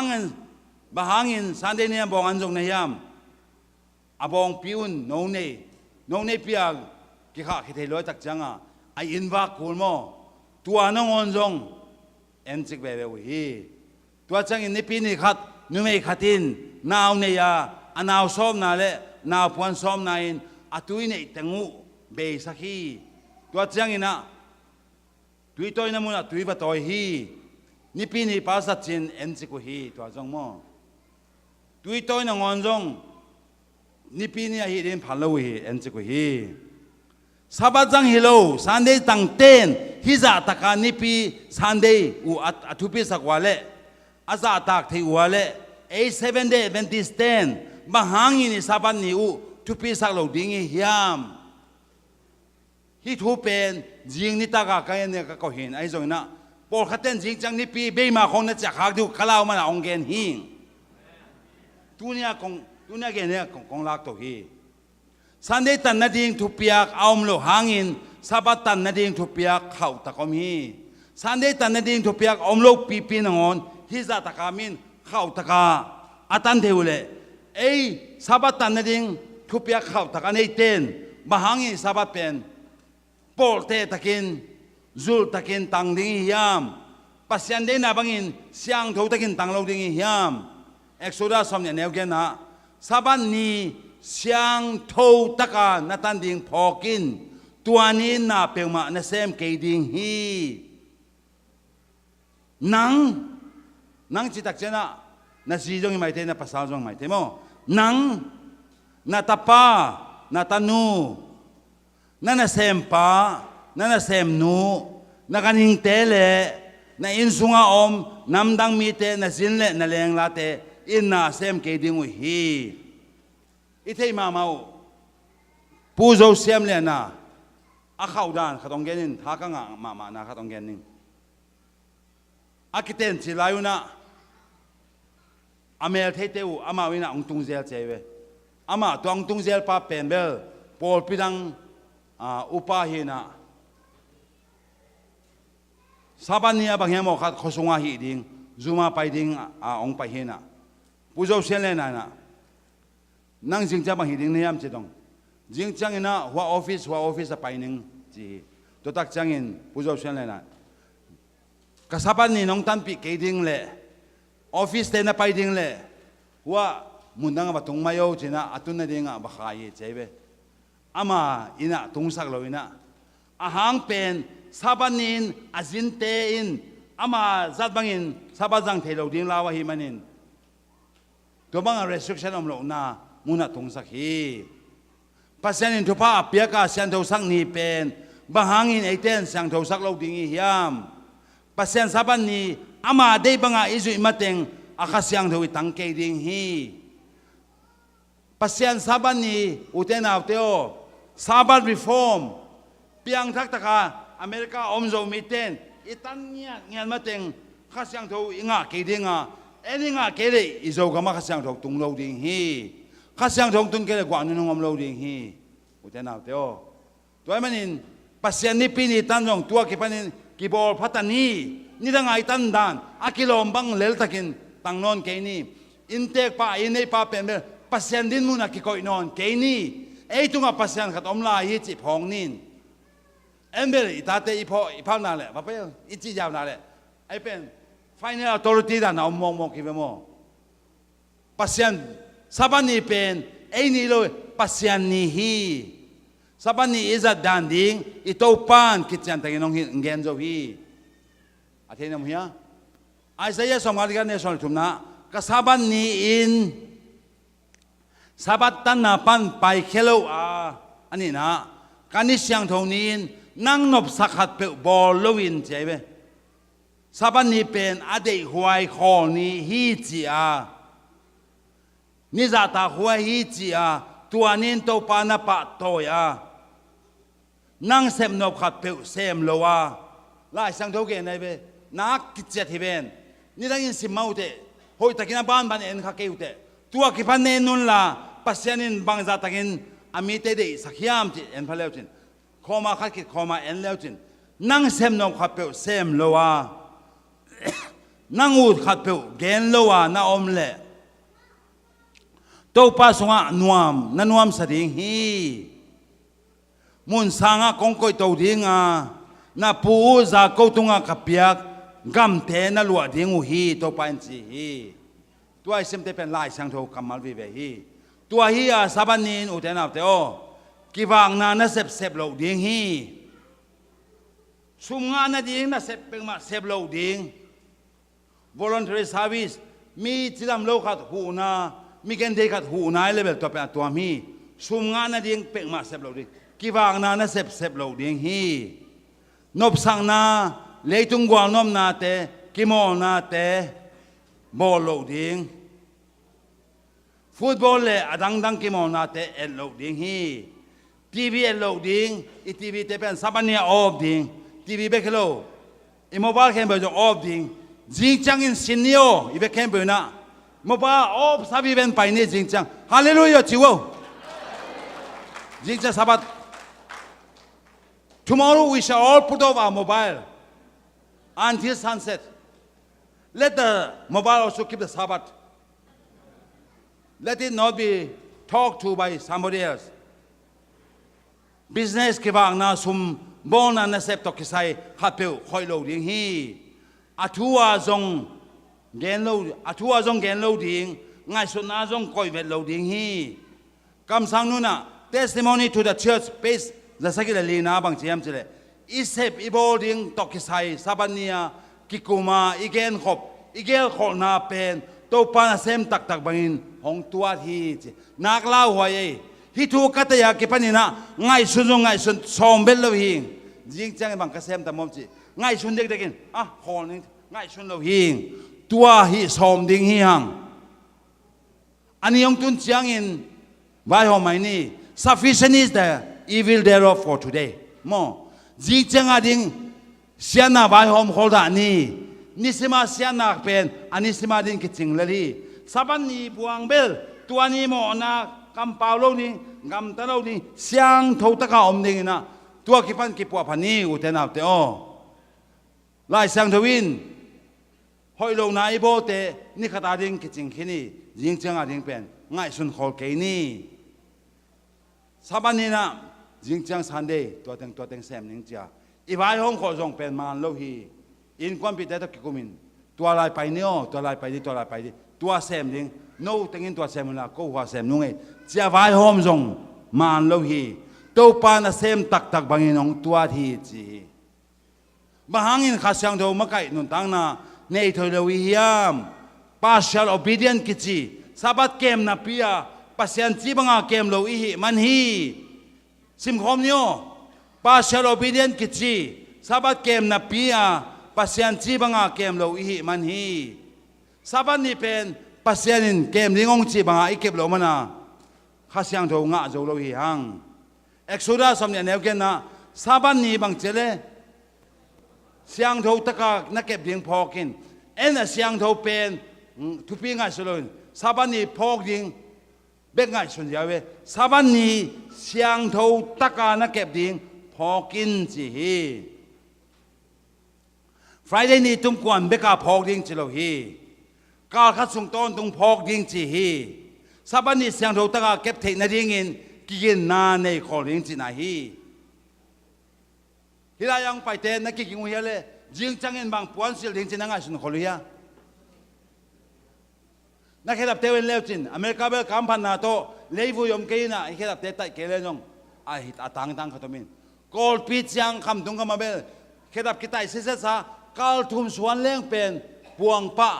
งสันเดนียบองอันจงเนียมอบองปีอุนนงเนปียกิข้าคิดให้ลอยตักจังอ่ะไออินวักคูลโมตัวนงอันจงเอ็นจิกเบเบวิฮีตัวจังอินนี่ปีนี้ขัดนุ่มไอขัดินนาวเนียอันนาวซ้อมนาเล่นาวพวนซ้อมนาอินอัตุยเนี่ยตังูเบสักฮีตัวจังอินนะตุยตัวนั้นมุนะตุยบัตอยฮีนี่ปีนี้ภาษาจีนเอ็นซิกุฮีตัวจงโมตุยตัวนั้นงอนจงนี่ปีนี้ฮีเดินพันโลฮีเอ็นซิกุฮีสับจังฮิโลซันเดย์ตั้งเต้นฮิจะตะการนี่ปีซันเดย์อุอัตุปีสักวันเล่อาซาตักที่วันเล่7 day Adventist 10บางหังอินี่สับนี่อุทุปีสักโลดิ้งฮิยามฮิทูเป็นจิงนิตากากันเนี่ยก็เห็นไอ้ตรงนั้นพอขัดเต้นจิงจังนี่ปีเบย์มาคงนั่นจะหักดูขลาวมันองเกนหิงตัวเนี่ยเกนเนี่ยคงลักตัวฮีสันเดตันนาดิงทุปียกเอามโลหางอินสับตันนาดิงทุปียกเข้าตะกอมฮีสันเดตันนาดิงทุปียกเอามโลปีนงอนฮิจะตะกามินเข้าตะกาอัตันเทวเลสับตันนาดิงทุปียกเข้าตะกาในเต้นบางหังอินสับเป็นปอลเตตะกินจูลตะกินตังดิ้งยามปัสยันเดน่าบังอินเสียงทูตะกินตังโลดิ้งยามเอ็กโซดัสสมเนี่ยแนวเกนะสับันนี้เสียงทูตะกานาตันดิ้งพอกินตัวนี้น่าเปียมานาเซมเกดิ้งฮีนังจิตักเจนะนาซีจงไม่เทนะภาษาจงไม่เทโมนังนาตาปานาตานูนั่นเซมป้านั่นเซมนูนักนิงเตเลนั่นอินสุงอาอมน้ำดังมีเตนั่นสินเลนั่นเลงลาเตอินน่าเซมเกดิงวิฮีอิเทมาเมาปูโจเซมเลน่ะอาข้าวดานขัดองเกนินทักงะมานะขัดองเกนินอาคิเตนสิลายุนะอเมริกาเทวอามาวินะองตุงเซลเจเวอามาตัวองตุงเซลป้าเป็นเบลปอลปิดังอุปาหินะสับนี้บางอย่างมองขัดขสุงาหิดิงซูมาไปดิงองไปหินะผู้เจ้าเสียเลยนะนั่งจิงจับบางหิดิงเนี่ยมจิตงจิงจังอินะหัวออฟฟิศไปหนึ่งจีตัวตักจังอินผู้เจ้าเสียเลยนะกษัตริย์นี่น้องตันปีเกดิงเลยออฟฟิศเตนะไปดิงเลยหัวมุนดังบัตุงมาโยจีนะอัตุนดิงบักขายเจ็บอามาอินะตุงสักโลอินะอาหางเป็นสับนินอาจินเตอินอามาจัดบังอินสับจังเทโลดิ้งลาวะฮิมันินตัวบังrestriction อมโลนามุนะตุงสักฮีปัสยันอินทุพาเปียกาเสียนเทวสักนีเป็นบางหางอินไอเตนเสียงเทวสักโลดิ้งฮิยามปัสยันสับนีอามาได้บังอิจุอิมาเตงอาคาเสียงเทวตังเกดิ้งฮีปัสยันสับนีอุเทนเอาเตโอSabat reform, piang tak taka Amerika omzo miten, itanya ngan mateng Khasiangtho inga kedinga, eninga kede izo kama Khasiangtho tunglo ding hi. ข้าเสียงทงตุนเกลกว่านุ่งอมโลดิงฮีอุเทนาวเตโอตัวมันนินปัสยานิปีนี่ตันจงตัวกิปันินกิบอลพัตานีนี่ตั้งไงตันดานอากิโลมบังเลลตะกินตังนอนเกนี่อินเตกป้าอินเนป้าเป็นเบลปัสยานดินมุนักกิโกยนอนเกนี่ไอ้ตุงปัสยานขัดอมลายฮิจิพองนินเอ็มเบลอิตาเตอิพออิพาวนาเลว่าไปอิจิยาวนาเลไอ้เป็น final authority ดานเอามองกิเวโมปัสยานสับนี่เป็นไอ้นี่เลยปัสยานนี่ฮีสับนี่อิจัดดันดิ้งอิโตปานคิดจันตะกินองหิเงนโจฮีอาทิตย์นี้มั้ยไอ้เสียสมการกันเนี่ยสอนทุ่มนะก็สับนี่อินสับตันนับปันไปเคโลอันนี้นะการนิสัยทงนี้นั่งนบสักหัดเปบอลลูวินใช่ไหมสับนี่เป็นอดีตหวยคอนี้ฮีจีนี่จะตาหวยฮีจีตัวนี้ตัวปานาปะโตยนั่งเสมนบขัดเปเสมโลวาไล่สังทงเกนได้ไหมนักกิจที่เป็นนี่ได้ยินสิมาอุเตหอยตะกินบ้านเอ็นข้าเกอุเตตัวกิพันเนนุนละปัสยานินบางจัตะกินอามิเตเดสักยามจิเอ็นพะเลวจินขอมาขัดกิขอมาเอ็นเลวจินนั่งเสมนบขัดเปเสมโลวานั่งอูดขัดเปเกนโลวานาอมเล่ตัวป้าสงะนวมนั่นนวมสดิ่งฮีมุนสางะกงกอยตัวดิ่งน่าปูจากกูตุงะขับเปียกกำเทน่าลวดดิ่งอูฮีตัวป้าอินซีฮีตัวไอ้เสมเตเป็นลายสังโทกำมัลวิเวฮีตัวฮีสับนินอุเทนาเตโอกีวางนาเสพเสพโลดิ่งฮีสุมงานนาดิ่งน่าเสพเป็นมาเสพโลดิ่ง voluntary service มีจิตามโลกัดหูนามีกันเทกัดหูนาเลเวลตัวเป็นตัวมีสุมงานนาดิ่งเป็นมาเสพโลดิ่งกีวางนาเสพเสพโลดิ่งฮีนบสังนาเลตุงกวางนมนาเตกิโมนาเตบอลโลดิ่งฟุตบอลเลยดังกิโมนาเตเอลโลดิ่งฮีทีวีเอลโลดิ่งอีทีวีเตเป็นสับเนียออฟดิ่งทีวีเบคโลอีโมบายแคมเบอร์จงออฟดิ่งจริงจังอินซินิโออีเบคแคมเบอร์นะโมบายออฟสับอีเป็นไปนี่จริงจังฮาเลลูยาจิวจริงจังสับ Tomorrow we shall all put off our mobile until sunset. Let the mobile also keep the Sabbath. Let it not be talked to by somebody else. Business kibang na sum bon na nasep to kisay hapeu khoi lo ding hi. Atua zong gen lo ding ngai sun na zong koi vet lo ding hi. Kam sang nu na testimony to the church based the sakila lina bang chiam chile. Isep iboding to kisay sabania kikuma igen khop igel khol na pen to pa sem tak bangin hong tuat hi nak lau hoi hi thu kataya ki panina ngai sun som bel lo hing jing chang bang ka sem ta mom chi ngai sun dek dekin khol ni ngai sun lo hing tua hi som ding hi hang ani yong tun chiang in vai ho mai ni sufficient is the evil thereof for today mo jing chang ading siana vai hom khol da ni nisima sianak pen anisima din kiching lali saban ni buang bel tuani mo na kampau lo ni ngam ta lo ni siang tho ta ka om ding na tua ki pan ki pu phani u te na te o lai sang thawin hoi lo na ibo te ni khata ding kiching khini jing chang a ding pen ngai sun khol ke ni saban ni na jing chang sunday to teng sem ning cha i vai hong kho jong pen man lo hi inความผิดแต่ตะกิกุมินตัวลายไปเนี่ยตัวลายไปดิตัวเซมดิงโน้ตั้งอินตัวเซมนะก็หัวเซมนุ่งเอจะไว้หอมจงมันโลหีตัวปานะเซมตักบางอินองตัวทีจีบางอินข้าเสียงโดมาไก่นุนตั้งนะในทอยเลวิยามpartial obedientกิจีสับัดเกมนะพิยาปัสยันจีบังอาเกมโลอิหิมันฮีซิมคอมเนี่ย partial obedientกิจีสับัดเกมนะพิยาpasyan chi banga kem lo ihi man hi saban ni pen pasyanin kem ringong chi banga ikep lo mana khasiangtho nga zo lo hi hang exodus somne neuken na saban ni bang chele siangtho taka nakep ding phokin en siangtho pen thupi nga solon saban ni phok ding เบ็กง่ายส่วนยาวเวสาบันนี้เสียงเท่าตะกานักเก็บดิ่งพอกินจีฮีFriday นี้ตุ้มกวนเบกาพอกดิ่งจิโลฮีกาลขัดส่งต้นตุ้งพอกดิ่งจีฮีสาบันนี้เสียงเท่าตะกาเก็บเทนดิ่งอินกินนาในขอดิ่งจีนาฮีฮิลายังไปเต้นนักกินหัวเฮเลยจิงจังเงินบางปวนสิลดิ่งจีนังไงสุนขอลุยะนักเหตุเตวินเลวจินอเมริกาเบลคัมพันนาโตเลวูยมเกยน่ะเหตุเตตัยเกเลนงไอหิตอาตังตังขตมินกอลปีจังคำตุงกมาเบลเหตุกิตายเสเสสากาลทุ่มสวนเลี้ยงเป็นปวงปะ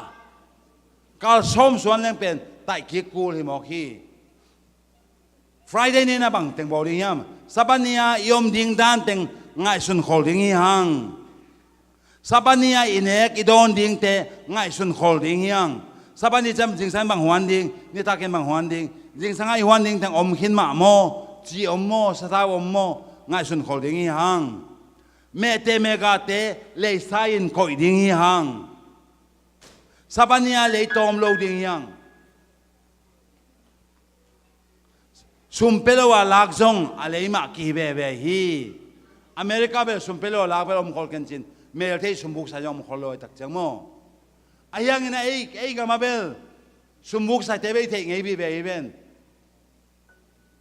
กาลส้มสวนเลี้ยงเป็นไตกิกูลหิมอคีFriday นี้นะบังเต็งบอดิ้งยามสัปดาห์นี้ยอมดิ้งด้านเต็งง่ายสุนขอดิ้งยัง สัปดาห์นี้อินเอกอีโดนดิ้งเตง่ายสุนขอดิ้งยังสัปดาห์นี้จำจิงสันบางหวนดิ้งนี่ตาเก็นบางหวนดิ้งจิงสังไอหวนดิ้งแต่อมขินมาโมจีอมโมสตาอมโมง่ายสุนขอดิ้งยังเมเตเมกาเตเลยสายนคอยดิ้งยังสัปดาห์นี้เลยตอมโลดิ้งยังสุมเปโลวาลักซงอะไรมากีเบเบฮีอเมริกาเบลสุมเปโลลักเบลอมขอลกันจินเมลเทสุมบุกสายอมขอลอยตักจังโมอายังไงไอ้กามาเบลสุมบุกสายเตเบเทงไงบีเบอีเบน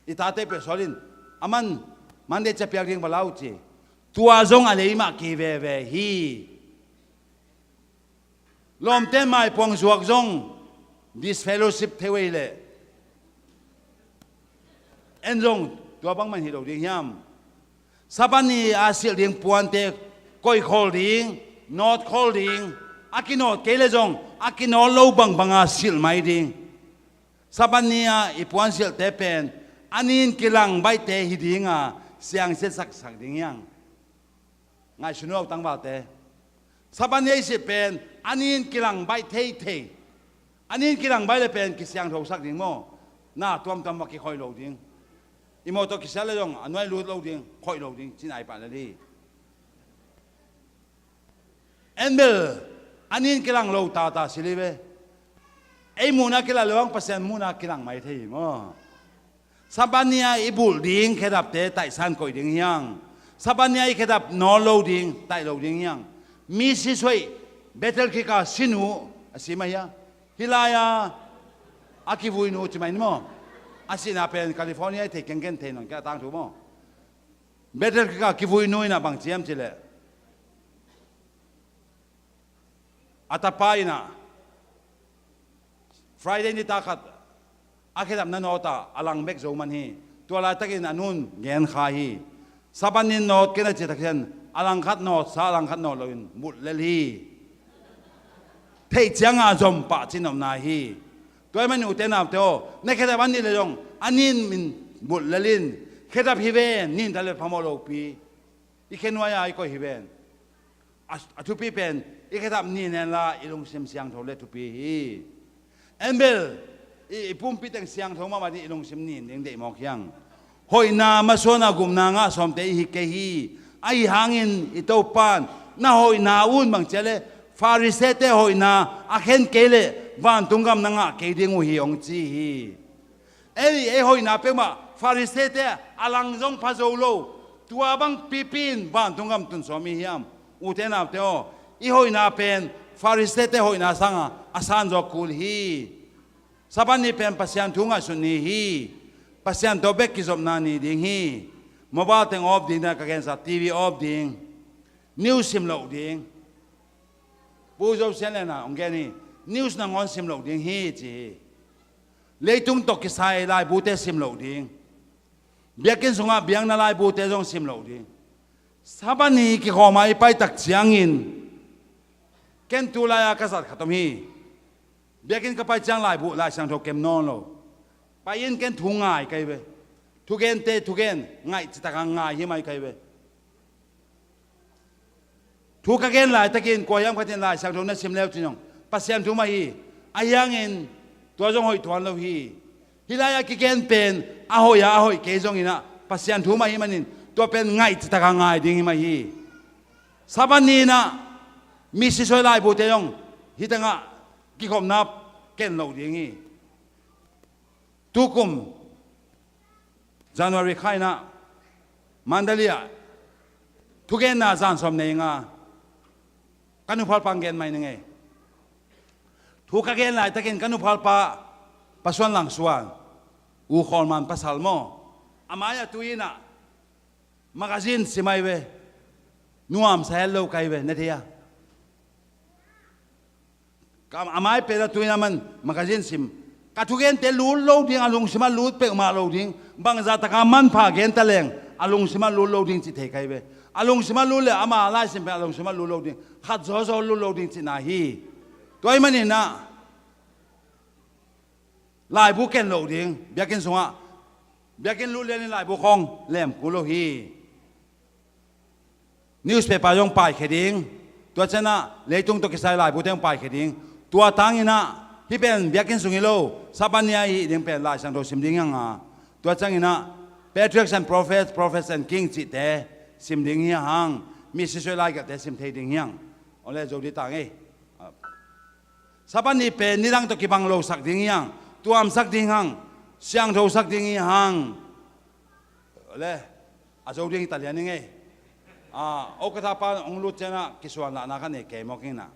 อิตาเตเปสอลินอามันเดจะเปียกเรียงบาลาวจีตัวซงอะไรมากีเบเบฮีลมเต้นไม้พวงสวกซง this fellowship เทวีเลเอ็นจงตัวบังมันหิโรดิ้งยามสัปดาห์นี้อาเซียดิ้งปวนเตะก้อยคอลดิ้งนอตคอลดิ้งอากินอตเกลจงอากินอตโลบังบังอาซิลไม่ดิ้งสัปดาห์นี้อีปวนซิลเตเป็นอันนี้กิลังใบเตะหิดิ้งเสียงเสสักสักดิ้งยังไงชุนเอาตั้งบ่าเตะสัปดาห์นี้สิเป็นอันนี้กิลังใบเทอันนี้กิลังใบเลยเป็นกิเสียงโทสักดิ้งโมน่าตัวมันมากี่คอยโลดิ้งอีโมโตกิเซลเลยจงอันนั้นรู้เราดิ้งคอยเราดิ้งที่ไหนป่านเลยเอ็นเบลอันนี้กิลังเราตาสิลิเบไอ้มูนักกิลังลวงเปอร์เซ็นต์มูนักกิลังไม่ที่มั้งสัปดาห์นี้อีบุลดิ้งแค่ดับเตะไต่สันคอยดิ้งยังสัปดาห์นี้แค่ดับนอเราดิ้งไต่เราดิ้งยังมีสิสวยเบตเทลคิกาสินูสิมาyaฮิลายาอากิวุยนูจะไม่นี่มั้งอาศินาเป็นแคลิฟอร์เนียที่เก่งๆเทนนแกตั้งถูกมั้งเบตเตอร์ก็คิดวุ้ยนุ้ยนะบางเจียมจิเลอัตปายนะ Friday นี่ตาขัดอาคิดแบบนั้นโนตาอลังเบกโซมันฮีตัวลายตะกินอนุนเงียนขาฮีสับปันนินโนตกินอะไรตะกินอลังขัดโนตสาอลังขัดโนตเลยมุดเลลีเที่ยงอาจอมปะจินอมนาฮีตัวมันอุเทนอับเตโอในแค่แต่วันนี้เลยจงอันนี้มันบุลลินแค่แต่พิเวนนี่ทะเลพม่าโลปีอีกแค่น้อยไอ้ก็พิเวนทุปีเป็นอีกแค่แต่นี่เนี่ยละอีลงเสียงทอเลทุปีเอ็มเบลอีปุ่มปีแต่งเสียงทอมาวันนี้อีลงเสียงนี่เด้งเดมอกยังหอยนามาส่วนอากุมนางาสอมเตอีกแค่ฮีไอ้หางินอีโตปานน่าหอยนาอุ่นบางเจเลฟาริเซเตหอยนาอาเข็นเกเลวันตุงกำนังเกดิงอุฮิองจีฮีเอ้หอยนาเป็กมาฟาริเซเตอลังจงพาโซโลตัวบังปีปินวันตุงกำตุนสมิฮิมอุเทนาเตโออีหอยนาเป็นฟาริเซเตหอยนาสังอาสันจกุลฮีสับนี้เป็นปัสยันทุงอาสุนีฮีปัสยันตัวเบกกิจบนานีดิงฮีโมบายเต็งออฟดิงนะกันกันสัตทีวีออฟดิงนิวส์ซิมโลดิงผู้ชมเสียงเลยนะองค์นี้นิวส์นั่งออนซิมโลดิ้งฮีจีเลยตุ้งตกกิสายลายบูเตซิมโลดิ้งเบียกินสงะเบียงนาลายบูเตจงซิมโลดิ้งสับนี้กิขอมาไปตักเสียงอินเกันตุลายากษัตริย์ขัดมีเบียกินก็ไปจังลายบูลายสังทกเกมนอนโลไปยินเกันทุ่งง่ายไกเวทุกเกนเตทุกเกนง่ายจิตกังง่ายยังไม่ไกเวทุกเกนลายตะกินกวยยังพัฒนาลายสังทกนั้นซิมแล้วจีนงปัสยันทุมาฮีอายังเงินตัวจงหอยทวนเราฮีฮิลายากิเกนเป็นอาหอยอาหอยเกจงอินะปัสยันทุมาฮีมันนินตัวเป็นไงจิตกังง่ายดิ้งมาฮีสับนี้นะมีสิสวยลายบุตรยงฮิตังะกิคมนับเกนเราดิ้งฮี tukum January khai na Mandalia tugen na zan som nei nga kanu phal panggen mai nge thu ka gen lai takin kanu phal pa paswan lang suan u khol man pasal mo amaya tuina magazine simai we nuam sa hello kai we nathia kam amai pe la tuina man magazine sim ka thugen te lu lo ding alung sima lu pe ma lo ding bang za ta ka man pha gen ta leng alung sima lu lo ding chi thei kai we alung sima lu le ama lai sim pe alung sima lu lo ding khat zo zo lu lo ding chi na hi toy mani na lai bu ken lo ding bia ken sunga bia ken lu le ni lai bu khong lem ku lo hi newspaper yong pai kheding tua chana leitung to kisai lai bu teng pai kheding tua tangina hi pen bia ken sungilo sabania hi ding pen lai sang do sim ding nga tua changina patriarchs and prophets and kings chi te sim ding hi hang mi si soi lai ga te sim thei ding yang ole zo di tang e sabani pe nirang to kibang lo sak ding yang tuam sak ding hang siang tho sak ding hi hang ole a zo ding italian nge o kata pa ong lu chena kiswan na kan e ke mo king na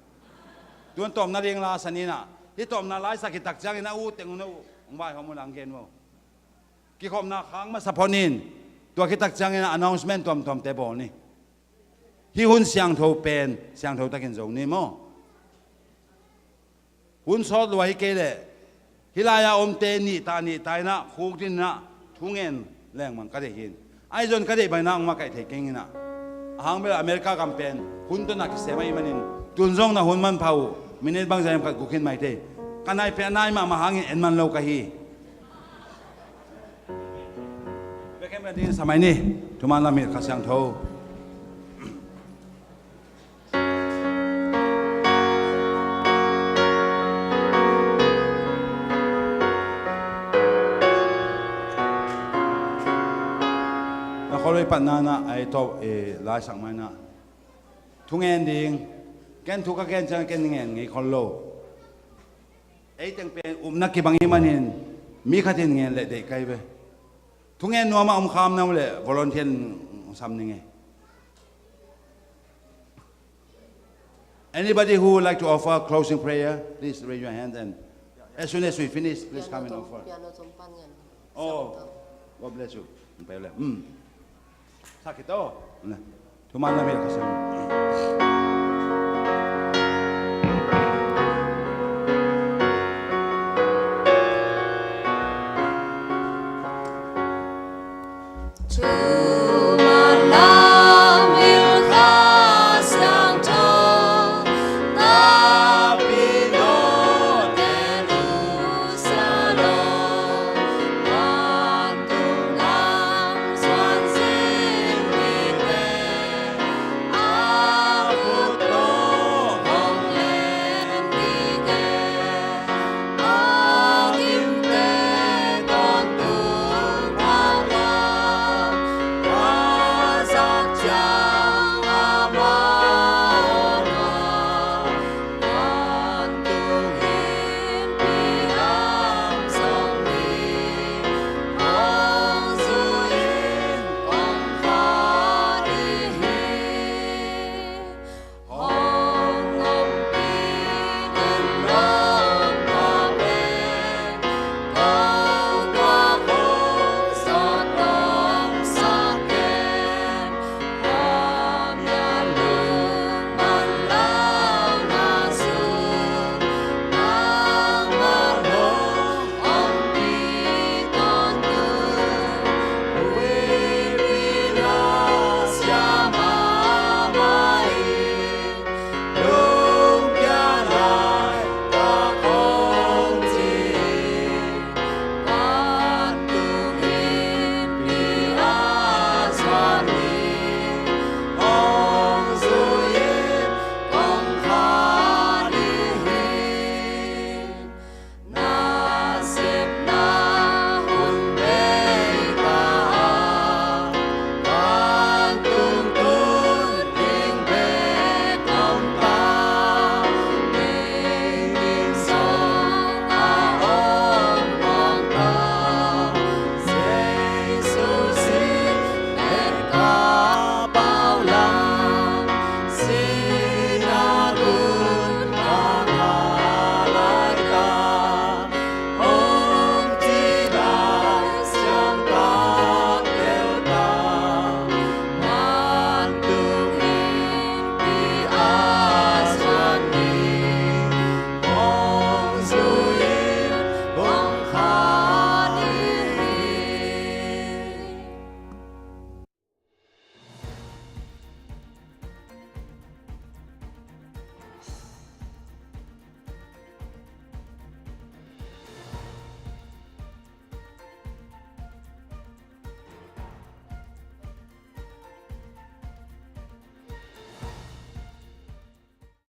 tuan tom na ring la sanina hi tom na lai sakitak chang na u teng no ong bai hom lang gen mo ki khom na khang ma saponin tua kitak chang na announcement tom te bo ni hi hun siang tho pen siang tho takin zo ni mo hun sot lo hi ke le hilaya om te ni tai na khuk din na thungen leng man ka de hin ai jon ka de bai na ong ma kai the king na hang bela America campaign hun to na ki semai manin tunjong na hun man phau minit bang jam ka gukin mai te kanai pe nai ma hangin en man lo ka hi bekem din samai ni tuman la mi Khasiangtho khoi pan na ai to lai sang mai na thungen ding ken thu ka ken chang ken ngen ngai khol lo ai teng pe na ki bang manin mi khatin ngen le de kai be thungen no ma kham na le volunteer sam ni nge anybody who would like to offer closing prayer please raise your hand and as soon as we finish please come and offer oh God bless you pe le sakit to tuman na mi kasi True.